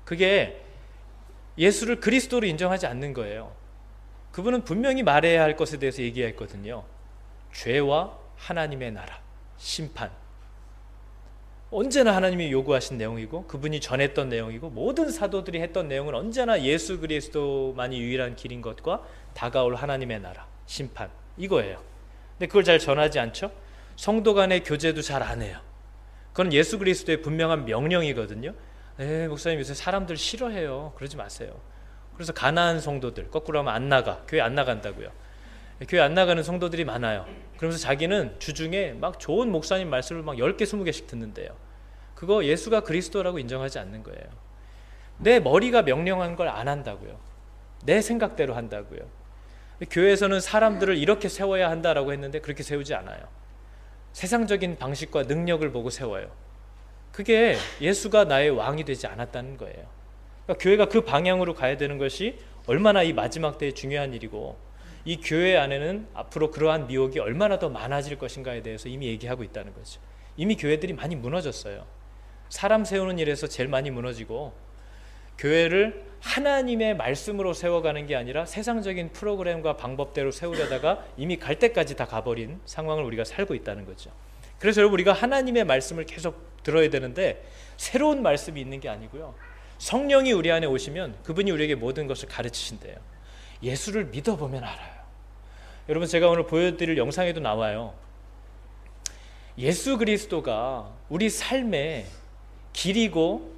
그게 예수를 그리스도로 인정하지 않는 거예요. 그분은 분명히 말해야 할 것에 대해서 얘기했거든요. 죄와 하나님의 나라, 심판. 언제나 하나님이 요구하신 내용이고 그분이 전했던 내용이고 모든 사도들이 했던 내용은 언제나 예수 그리스도만이 유일한 길인 것과 다가올 하나님의 나라, 심판, 이거예요. 근데 그걸 잘 전하지 않죠? 성도 간의 교제도 잘 안 해요. 그건 예수 그리스도의 분명한 명령이거든요. 목사님 요새 사람들 싫어해요. 그러지 마세요. 그래서 가난한 성도들, 거꾸로 하면 안 나가, 교회 안 나간다고요. 교회 안 나가는 성도들이 많아요. 그러면서 자기는 주중에 막 좋은 목사님 말씀을 막 10개 20개씩 듣는데요. 그거 예수가 그리스도라고 인정하지 않는 거예요. 내 머리가 명령한 걸 안 한다고요. 내 생각대로 한다고요. 교회에서는 사람들을 이렇게 세워야 한다라고 했는데 그렇게 세우지 않아요. 세상적인 방식과 능력을 보고 세워요. 그게 예수가 나의 왕이 되지 않았다는 거예요. 그러니까 교회가 그 방향으로 가야 되는 것이 얼마나 이 마지막 때에 중요한 일이고, 이 교회 안에는 앞으로 그러한 미혹이 얼마나 더 많아질 것인가에 대해서 이미 얘기하고 있다는 거죠. 이미 교회들이 많이 무너졌어요. 사람 세우는 일에서 제일 많이 무너지고, 교회를 하나님의 말씀으로 세워가는 게 아니라 세상적인 프로그램과 방법대로 세우려다가 이미 갈 때까지 다 가버린 상황을 우리가 살고 있다는 거죠. 그래서 여러분, 우리가 하나님의 말씀을 계속 들어야 되는데 새로운 말씀이 있는 게 아니고요, 성령이 우리 안에 오시면 그분이 우리에게 모든 것을 가르치신대요. 예수를 믿어보면 알아요. 여러분, 제가 오늘 보여드릴 영상에도 나와요. 예수 그리스도가 우리 삶의 길이고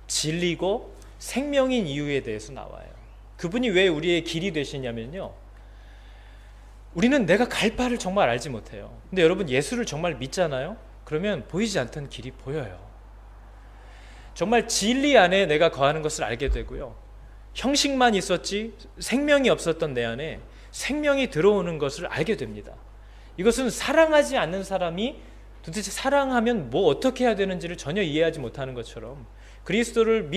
진리고 생명인 이유에 대해서 나와요. 그분이 왜 우리의 길이 되시냐면요, 우리는 내가 갈 바를 정말 알지 못해요. 근데 여러분, 예수를 정말 믿잖아요? 그러면 보이지 않던 길이 보여요. 정말 진리 안에 내가 거하는 것을 알게 되고요, 형식만 있었지 생명이 없었던 내 안에 생명이 들어오는 것을 알게 됩니다. 이것은 사랑하지 않는 사람이 도대체 사랑하면 뭐 어떻게 해야 되는지를 전혀 이해하지 못하는 것처럼, 그리스도를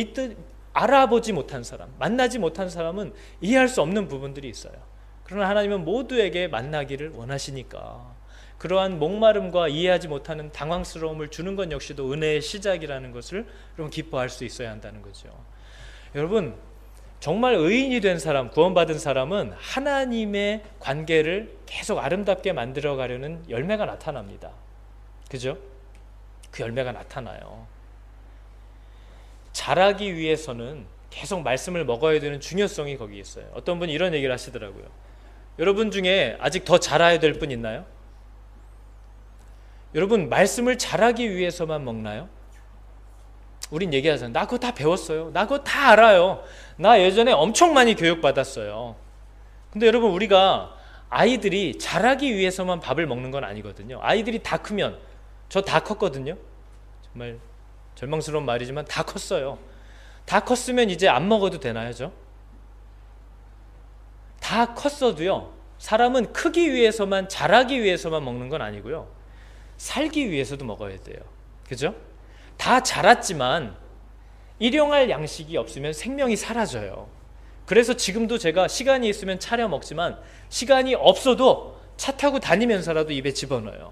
알아보지 못한 사람, 만나지 못한 사람은 이해할 수 없는 부분들이 있어요. 그러나 하나님은 모두에게 만나기를 원하시니까 그러한 목마름과 이해하지 못하는 당황스러움을 주는 것 역시도 은혜의 시작이라는 것을 여러분 기뻐할 수 있어야 한다는 거죠. 여러분, 정말 의인이 된 사람, 구원받은 사람은 하나님의 관계를 계속 아름답게 만들어가려는 열매가 나타납니다. 그죠? 그 열매가 나타나요. 자라기 위해서는 계속 말씀을 먹어야 되는 중요성이 거기 있어요. 어떤 분이 이런 얘기를 하시더라고요. 여러분 중에 아직 더 잘해야 될 분 있나요? 여러분, 말씀을 잘하기 위해서만 먹나요? 우린 얘기하잖아요. 나 그거 다 배웠어요. 나 그거 다 알아요. 나 예전에 엄청 많이 교육받았어요. 근데 여러분, 우리가 아이들이 자라기 위해서만 밥을 먹는 건 아니거든요. 아이들이 다 크면, 저 다 컸거든요. 정말 절망스러운 말이지만 다 컸어요. 다 컸으면 이제 안 먹어도 되나요, 저? 다 컸어도요, 사람은 크기 위해서만, 자라기 위해서만 먹는 건 아니고요, 살기 위해서도 먹어야 돼요. 그죠? 다 자랐지만 일용할 양식이 없으면 생명이 사라져요. 그래서 지금도 제가 시간이 있으면 차려 먹지만 시간이 없어도 차 타고 다니면서라도 입에 집어넣어요.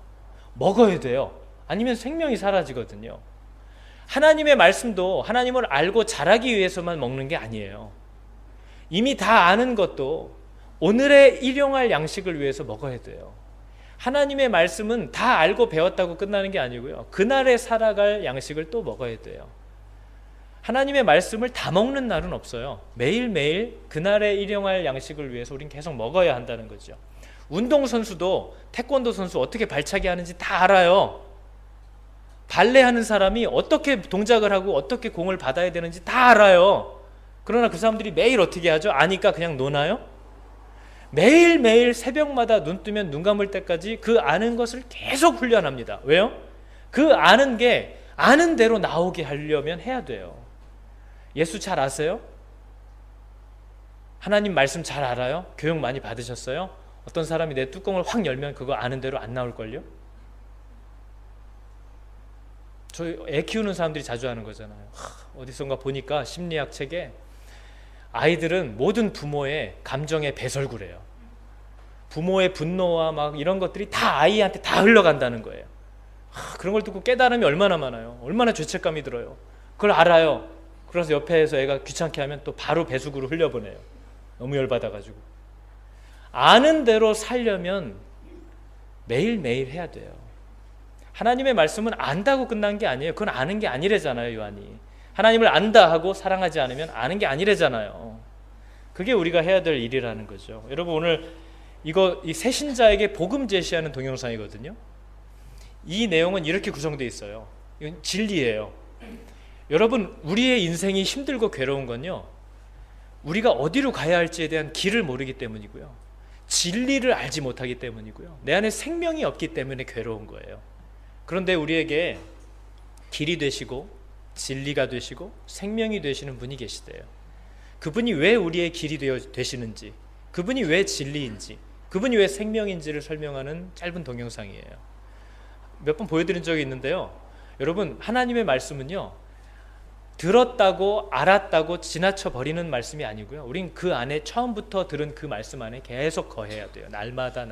먹어야 돼요. 아니면 생명이 사라지거든요. 하나님의 말씀도 하나님을 알고 자라기 위해서만 먹는 게 아니에요. 이미 다 아는 것도 오늘의 일용할 양식을 위해서 먹어야 돼요. 하나님의 말씀은 다 알고 배웠다고 끝나는 게 아니고요, 그날에 살아갈 양식을 또 먹어야 돼요. 하나님의 말씀을 다 먹는 날은 없어요. 매일매일 그날의 일용할 양식을 위해서 우린 계속 먹어야 한다는 거죠. 운동선수도, 태권도 선수 어떻게 발차기 하는지 다 알아요. 발레하는 사람이 어떻게 동작을 하고 어떻게 공을 받아야 되는지 다 알아요. 그러나 그 사람들이 매일 어떻게 하죠? 아니까 그냥 노나요? 매일매일 새벽마다 눈 뜨면 눈 감을 때까지 그 아는 것을 계속 훈련합니다. 왜요? 그 아는 게 아는 대로 나오게 하려면 해야 돼요. 예수 잘 아세요? 하나님 말씀 잘 알아요? 교육 많이 받으셨어요? 어떤 사람이 내 뚜껑을 확 열면 그거 아는 대로 안 나올걸요? 저희 애 키우는 사람들이 자주 하는 거잖아요. 어디선가 보니까 심리학 책에 아이들은 모든 부모의 감정의 배설구래요. 부모의 분노와 막 이런 것들이 다 아이한테 다 흘러간다는 거예요. 그런 걸 듣고 깨달음이 얼마나 많아요. 얼마나 죄책감이 들어요. 그걸 알아요. 그래서 옆에서 애가 귀찮게 하면 또 바로 배수구로 흘려보내요. 너무 열받아가지고. 아는 대로 살려면 매일매일 해야 돼요. 하나님의 말씀은 안다고 끝난 게 아니에요. 그건 아는 게 아니래잖아요, 요한이. 하나님을 안다 하고 사랑하지 않으면 아는 게 아니래잖아요. 그게 우리가 해야 될 일이라는 거죠. 여러분, 오늘 이 새신자에게 복음 제시하는 동영상이거든요. 이 내용은 이렇게 구성되어 있어요. 이건 진리예요. 여러분, 우리의 인생이 힘들고 괴로운 건요, 우리가 어디로 가야 할지에 대한 길을 모르기 때문이고요, 진리를 알지 못하기 때문이고요, 내 안에 생명이 없기 때문에 괴로운 거예요. 그런데 우리에게 길이 되시고 진리가 되시고 생명이 되시는 분이 계시대요. 그분이 왜 우리의 길이 되시는지, 그분이 왜 진리인지, 그분이 왜 생명인지를 설명하는 짧은 동영상이에요. 몇 번 보여드린 적이 있는데요, 여러분, 하나님의 말씀은요, 들었다고 알았다고 지나쳐 버리는 말씀이 아니고요, 우린 그 안에 처음부터 들은 그 말씀 안에 계속 거해야 돼요. 날마다.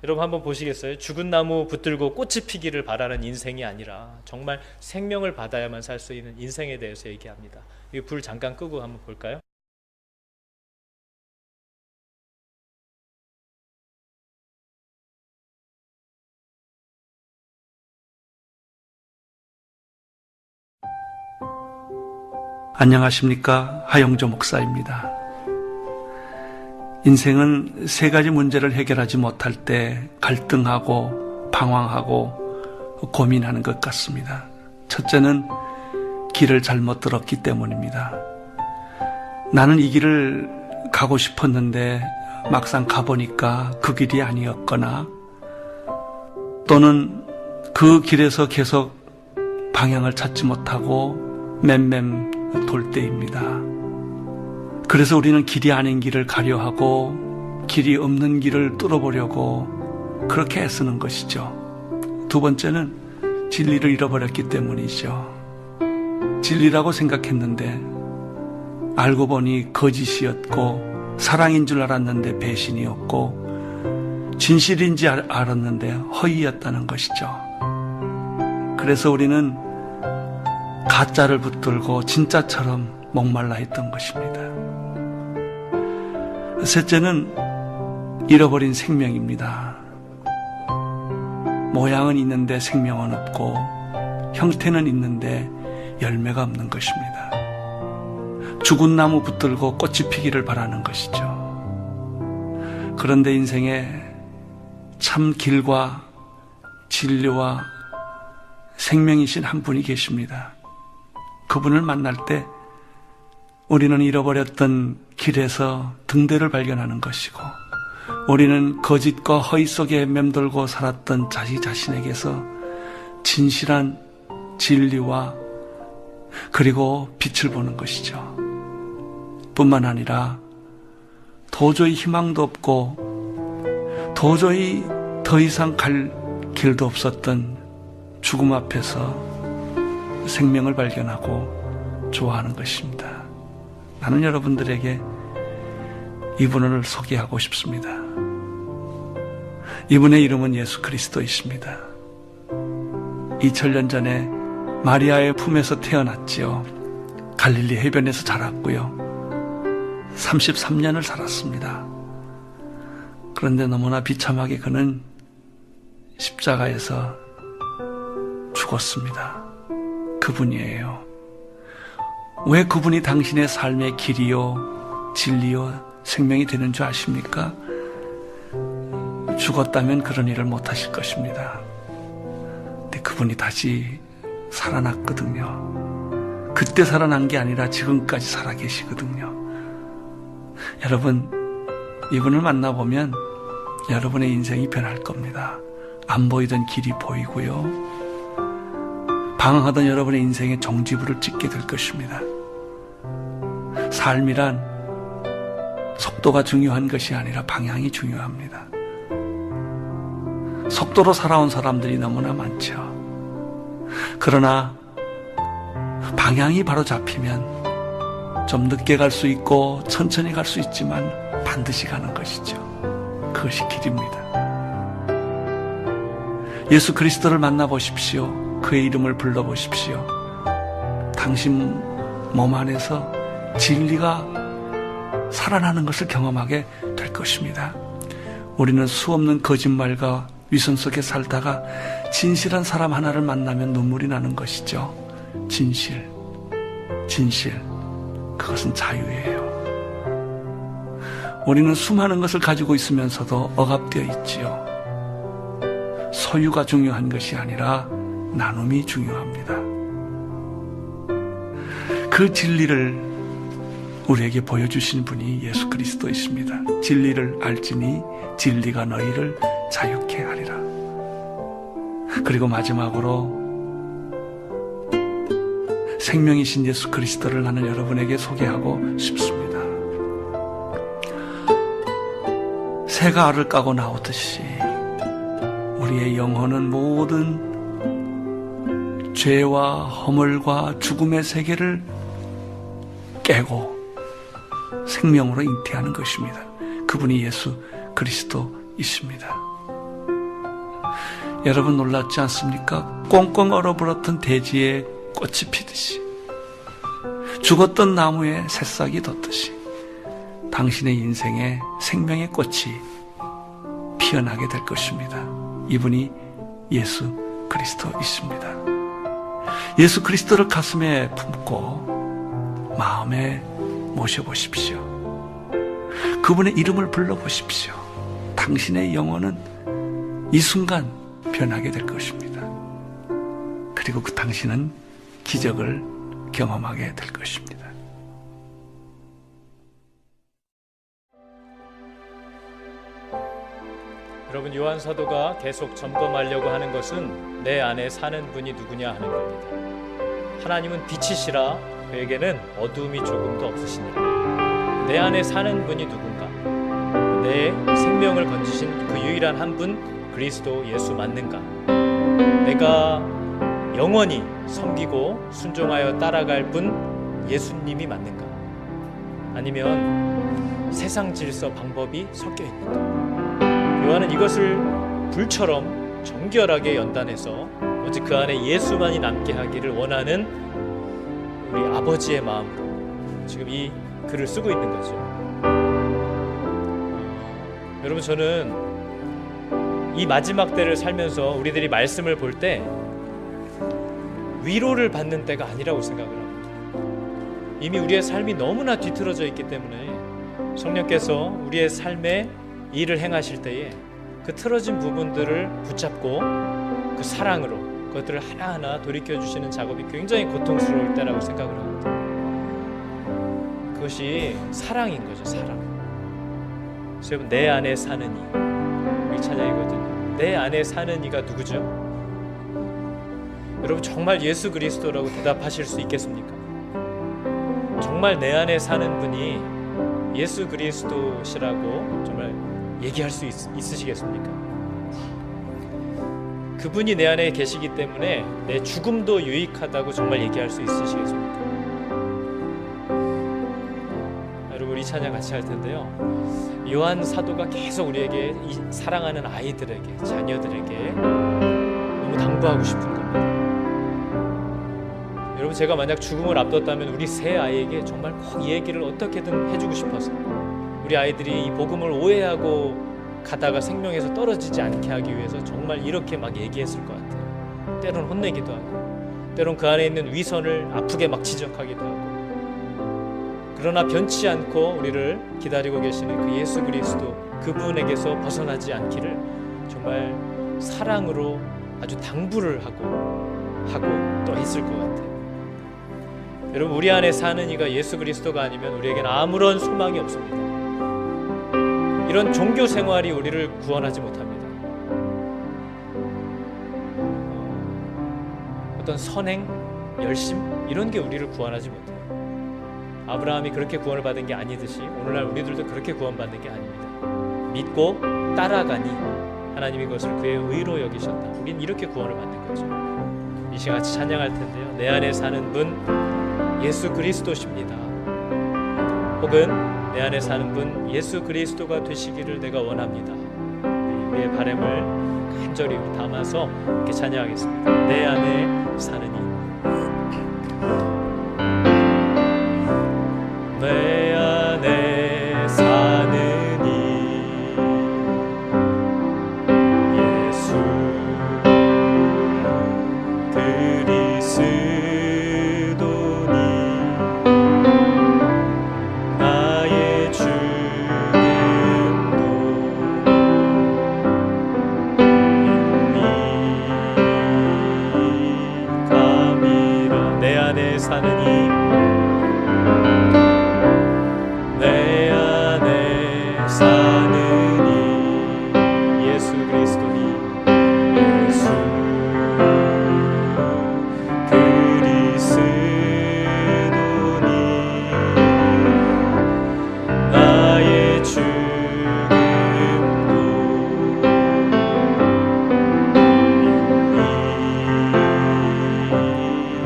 여러분, 한번 보시겠어요? 죽은 나무 붙들고 꽃이 피기를 바라는 인생이 아니라 정말 생명을 받아야만 살 수 있는 인생에 대해서 얘기합니다. 이 불 잠깐 끄고 한번 볼까요? 안녕하십니까, 하영조 목사입니다. 인생은 세 가지 문제를 해결하지 못할 때 갈등하고 방황하고 고민하는 것 같습니다. 첫째는 길을 잘못 들었기 때문입니다. 나는 이 길을 가고 싶었는데 막상 가보니까 그 길이 아니었거나, 또는 그 길에서 계속 방향을 찾지 못하고 맴맴 돌 때입니다. 그래서 우리는 길이 아닌 길을 가려 하고 길이 없는 길을 뚫어보려고 그렇게 애쓰는 것이죠. 두 번째는 진리를 잃어버렸기 때문이죠. 진리라고 생각했는데 알고 보니 거짓이었고, 사랑인 줄 알았는데 배신이었고, 진실인지 알았는데 허위였다는 것이죠. 그래서 우리는 가짜를 붙들고 진짜처럼 목말라 했던 것입니다. 셋째는 잃어버린 생명입니다. 모양은 있는데 생명은 없고, 형태는 있는데 열매가 없는 것입니다. 죽은 나무 붙들고 꽃이 피기를 바라는 것이죠. 그런데 인생에 참 길과 진리와 생명이신 한 분이 계십니다. 그분을 만날 때 우리는 잃어버렸던 길에서 등대를 발견하는 것이고, 우리는 거짓과 허위 속에 맴돌고 살았던 자기 자신에게서 진실한 진리와 그리고 빛을 보는 것이죠. 뿐만 아니라 도저히 희망도 없고 도저히 더 이상 갈 길도 없었던 죽음 앞에서 생명을 발견하고 좋아하는 것입니다. 나는 여러분들에게 이분을 소개하고 싶습니다. 이분의 이름은 예수 그리스도이십니다. 2000년 전에 마리아의 품에서 태어났지요. 갈릴리 해변에서 자랐고요. 33년을 살았습니다. 그런데 너무나 비참하게 그는 십자가에서 죽었습니다. 그분이에요. 왜 그분이 당신의 삶의 길이요, 진리요, 생명이 되는 줄 아십니까? 죽었다면 그런 일을 못하실 것입니다. 근데 그분이 다시 살아났거든요. 그때 살아난 게 아니라 지금까지 살아계시거든요. 여러분, 이분을 만나보면 여러분의 인생이 변할 겁니다. 안 보이던 길이 보이고요. 방황하던 여러분의 인생에 종지부를 찍게 될 것입니다. 삶이란 속도가 중요한 것이 아니라 방향이 중요합니다. 속도로 살아온 사람들이 너무나 많죠. 그러나 방향이 바로 잡히면 좀 늦게 갈 수 있고 천천히 갈 수 있지만 반드시 가는 것이죠. 그것이 길입니다. 예수 그리스도를 만나보십시오. 그의 이름을 불러보십시오. 당신 몸 안에서 진리가 살아나는 것을 경험하게 될 것입니다. 우리는 수없는 거짓말과 위선 속에 살다가 진실한 사람 하나를 만나면 눈물이 나는 것이죠. 진실. 그것은 자유예요. 우리는 수많은 것을 가지고 있으면서도 억압되어 있지요. 소유가 중요한 것이 아니라 나눔이 중요합니다. 그 진리를 우리에게 보여주신 분이 예수 그리스도이십니다. 진리를 알지니 진리가 너희를 자유케 하리라. 그리고 마지막으로 생명이신 예수 그리스도를 나는 여러분에게 소개하고 싶습니다. 새가 알을 까고 나오듯이 우리의 영혼은 모든 죄와 허물과 죽음의 세계를 깨고 생명으로 잉태하는 것입니다. 그분이 예수 그리스도이십니다. 여러분 놀랍지 않습니까? 꽁꽁 얼어버렸던 대지에 꽃이 피듯이, 죽었던 나무에 새싹이 돋듯이 당신의 인생에 생명의 꽃이 피어나게 될 것입니다. 이분이 예수 그리스도이십니다. 예수 그리스도를 가슴에 품고 마음에 모셔보십시오. 그분의 이름을 불러보십시오. 당신의 영혼은 이 순간 변하게 될 것입니다. 그리고 그 당신은 기적을 경험하게 될 것입니다. 여러분, 요한 사도가 계속 점검하려고 하는 것은 내 안에 사는 분이 누구냐 하는 겁니다. 하나님은 빛이시라 그에게는 어두움이 조금도 없으시니라. 내 안에 사는 분이 누군가? 내 생명을 건지신 그 유일한 한 분 그리스도 예수 맞는가? 내가 영원히 섬기고 순종하여 따라갈 분 예수님이 맞는가? 아니면 세상 질서 방법이 섞여 있는가? 요한은 이것을 불처럼 정결하게 연단해서 오직 그 안에 예수만이 남게 하기를 원하는 우리 아버지의 마음으로 지금 이 글을 쓰고 있는 거죠. 여러분, 저는 이 마지막 때를 살면서 우리들이 말씀을 볼 때 위로를 받는 때가 아니라고 생각을 합니다. 이미 우리의 삶이 너무나 뒤틀어져 있기 때문에 성령께서 우리의 삶에 일을 행하실 때에 그 틀어진 부분들을 붙잡고 그 사랑으로 그것들을 하나하나 돌이켜주시는 작업이 굉장히 고통스러울 때라고 생각을 하거든요. 그것이 사랑인 거죠, 사랑. 그래서 여러분, 내 안에 사는 이, 이 찬양이거든요. 내 안에 사는 이가 누구죠? 여러분, 정말 예수 그리스도라고 대답하실 수 있겠습니까? 정말 내 안에 사는 분이 예수 그리스도시라고 정말 얘기할 수 있으시겠습니까? 그분이 내 안에 계시기 때문에 내 죽음도 유익하다고 정말 얘기할 수 있으시겠습니까? 여러분, 우리 찬양 같이 할 텐데요. 요한 사도가 계속 우리에게 이 사랑하는 아이들에게, 자녀들에게 너무 당부하고 싶은 겁니다. 여러분, 제가 만약 죽음을 앞뒀다면 우리 새 아이에게 정말 꼭 이 얘기를 어떻게든 해주고 싶어서 우리 아이들이 이 복음을 오해하고 가다가 생명에서 떨어지지 않게 하기 위해서 정말 이렇게 막 얘기했을 것 같아요. 때론 혼내기도 하고, 때론 그 안에 있는 위선을 아프게 막 지적하기도 하고. 그러나 변치 않고 우리를 기다리고 계시는 그 예수 그리스도, 그분에게서 벗어나지 않기를 정말 사랑으로 아주 당부를 하고 또 했을 것 같아요. 여러분, 우리 안에 사는 이가 예수 그리스도가 아니면 우리에게는 아무런 소망이 없습니다. 이런 종교 생활이 우리를 구원하지 못합니다. 어떤 선행, 열심 이런 게 우리를 구원하지 못해요. 아브라함이 그렇게 구원을 받은 게 아니듯이 오늘날 우리들도 그렇게 구원받는 게 아닙니다. 믿고 따라가니 하나님이 그것을 그의 의로 여기셨다. 우린 이렇게 구원을 받는 거죠. 이 시간 같이 찬양할 텐데요. 내 안에 사는 분 예수 그리스도십니다. 혹은 내 안에 사는 분 예수 그리스도가 되시기를 내가 원합니다. 우리의 바람을 간절히 담아서 이렇게 찬양하겠습니다. 내 안에 사는 이, 내 안에 사는 이 예수 그리스도니 나의 죽음도 유익함이라. 내 안에 사는 이, 내 안에 사는 이 예수 그리스도니 예수 그리스도니 나의 죽음도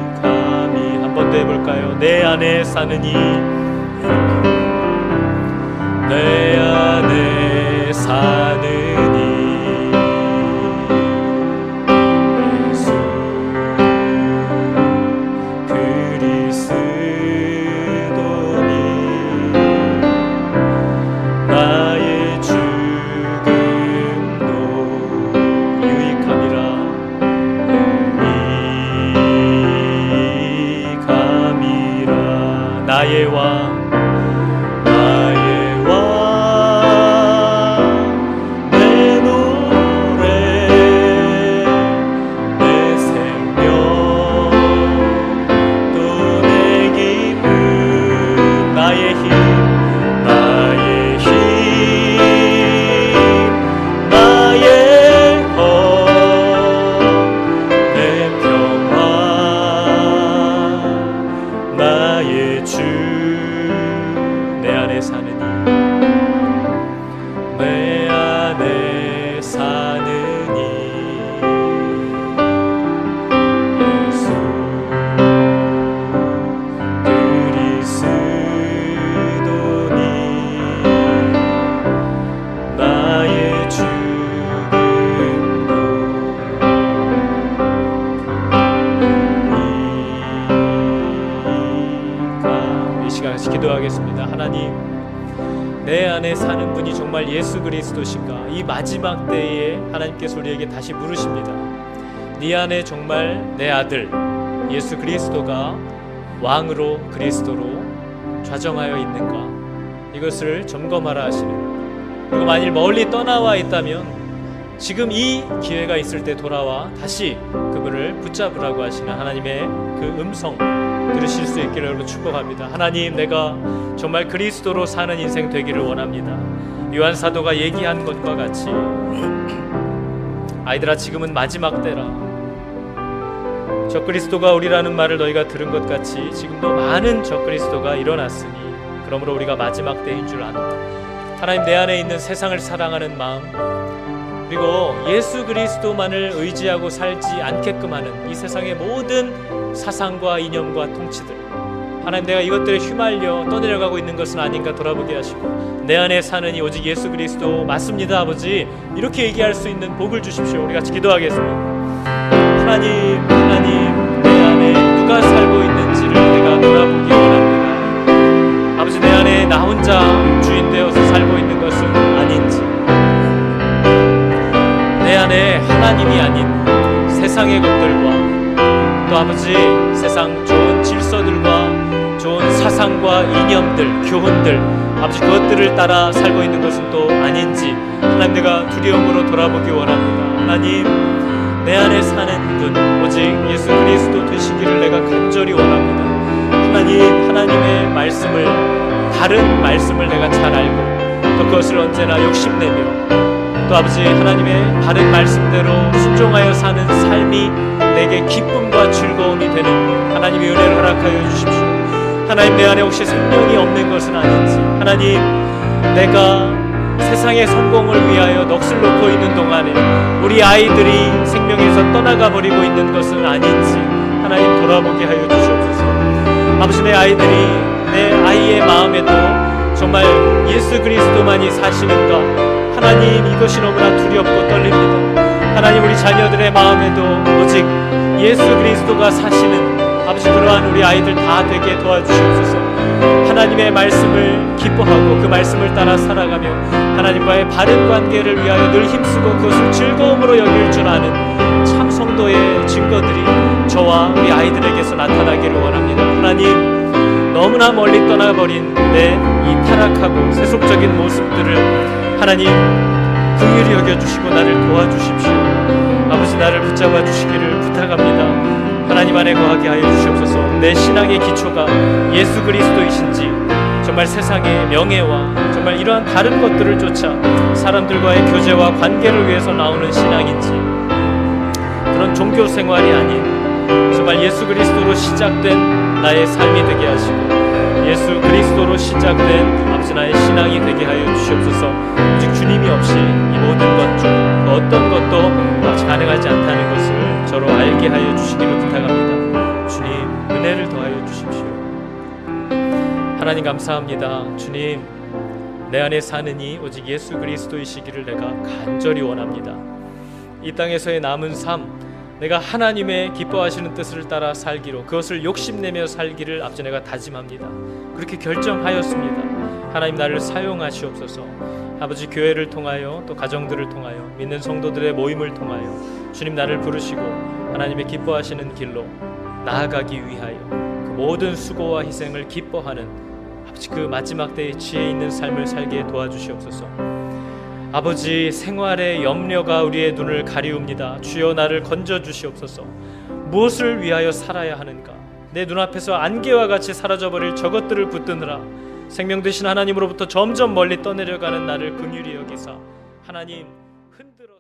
유익함이. 한 번 더 해볼까요? 내 안에 사는 이, 내 안에 사는 이 예수 그리스도니 나의 죽음도 유익함이라. 유익함이라. 나의 왕 기도하겠습니다. 하나님, 내 안에 사는 분이 정말 예수 그리스도신가? 이 마지막 때에 하나님께서 우리에게 다시 물으십니다. 네 안에 정말 내 아들 예수 그리스도가 왕으로 그리스도로 좌정하여 있는가? 이것을 점검하라 하시는 그리고 만일 멀리 떠나와 있다면 지금 이 기회가 있을 때 돌아와 다시 그분을 붙잡으라고 하시는 하나님의 그 음성 들으실 수 있기를 여러분 축복합니다. 하나님, 내가 정말 그리스도로 사는 인생 되기를 원합니다. 요한 사도가 얘기한 것과 같이 아이들아, 지금은 마지막 때라. 적그리스도가 오리라는 말을 너희가 들은 것 같이 지금도 많은 적그리스도가 일어났으니 그러므로 우리가 마지막 때인 줄 안다. 하나님, 내 안에 있는 세상을 사랑하는 마음, 그리고 예수 그리스도만을 의지하고 살지 않게끔 하는 이 세상의 모든 사상과 이념과 통치들, 하나님, 내가 이것들에 휘말려 떠내려가고 있는 것은 아닌가 돌아보게 하시고 내 안에 사는 이 오직 예수 그리스도 맞습니다 아버지, 이렇게 얘기할 수 있는 복을 주십시오. 우리 같이 기도하겠습니다. 하나님, 하나님, 내 안에 누가 살고 있는지를 내가 돌아보기 원합니다. 아버지, 내 안에 나 혼자 주인 되어서 살고 있는 것은 아닌지, 내 안에 하나님이 아닌 세상의 것들과 또 아버지 세상 좋은 질서들과 좋은 사상과 이념들, 교훈들, 아버지 그것들을 따라 살고 있는 것은 또 아닌지 하나님, 내가 두려움으로 돌아보기 원합니다. 하나님, 내 안에 사는 분 오직 예수 그리스도 되시기를 내가 간절히 원합니다. 하나님, 하나님의 말씀을, 다른 말씀을 내가 잘 알고 또 그것을 언제나 욕심내며 또 아버지 하나님의 바른 말씀대로 순종하여 사는 삶이 내게 기쁨과 즐거움이 되는 하나님의 은혜를 허락하여 주십시오. 하나님, 내 안에 혹시 생명이 없는 것은 아닌지, 하나님, 내가 세상의 성공을 위하여 넋을 놓고 있는 동안에 우리 아이들이 생명에서 떠나가 버리고 있는 것은 아닌지 하나님 돌아보게 하여 주시옵소서. 아버지, 내 아이들이, 내 아이의 마음에도 정말 예수 그리스도만이 사시는가, 하나님, 이것이 너무나 두렵고 떨립니다. 하나님, 우리 자녀들의 마음에도 오직 예수 그리스도가 사시는 아버지 그러한 우리 아이들 다 되게 도와주시옵소서. 하나님의 말씀을 기뻐하고 그 말씀을 따라 살아가며 하나님과의 바른 관계를 위하여 늘 힘쓰고 그것을 즐거움으로 여길 줄 아는 참 성도의 증거들이 저와 우리 아이들에게서 나타나기를 원합니다. 하나님, 너무나 멀리 떠나버린 내 이 타락하고 세속적인 모습들을 하나님 긍휼히 여겨주시고 나를 도와주십시오. 아버지, 나를 붙잡아 주시기를 부탁합니다. 하나님 안에 거하게 하여 주시옵소서. 내 신앙의 기초가 예수 그리스도이신지, 정말 세상의 명예와 정말 이러한 다른 것들을 쫓아 사람들과의 교제와 관계를 위해서 나오는 신앙인지, 그런 종교 생활이 아닌 정말 예수 그리스도로 시작된 나의 삶이 되게 하시고 예수 그리스도로 시작된 아버지 나의 신앙이 되게 하여 주시옵소서. 오직 주님이 없이 이 모든 것 중 그 어떤 것도 아버지 가능하지 않다는 것을 저로 알게 하여 주시기를 부탁합니다. 주님, 은혜를 더하여 주십시오. 하나님, 감사합니다. 주님, 내 안에 사는 이 오직 예수 그리스도이시기를 내가 간절히 원합니다. 이 땅에서의 남은 삶, 내가 하나님의 기뻐하시는 뜻을 따라 살기로, 그것을 욕심내며 살기를 앞서 내가 다짐합니다. 그렇게 결정하였습니다. 하나님, 나를 사용하시옵소서. 아버지, 교회를 통하여 또 가정들을 통하여 믿는 성도들의 모임을 통하여 주님 나를 부르시고 하나님의 기뻐하시는 길로 나아가기 위하여 그 모든 수고와 희생을 기뻐하는 아버지 그 마지막 때에 지혜 있는 삶을 살게 도와주시옵소서. 아버지, 생활의 염려가 우리의 눈을 가리웁니다. 주여, 나를 건져주시옵소서. 무엇을 위하여 살아야 하는가, 내 눈앞에서 안개와 같이 사라져버릴 저것들을 붙드느라 생명 되신 하나님으로부터 점점 멀리 떠내려가는 나를 긍휼히 여기사 하나님 흔들어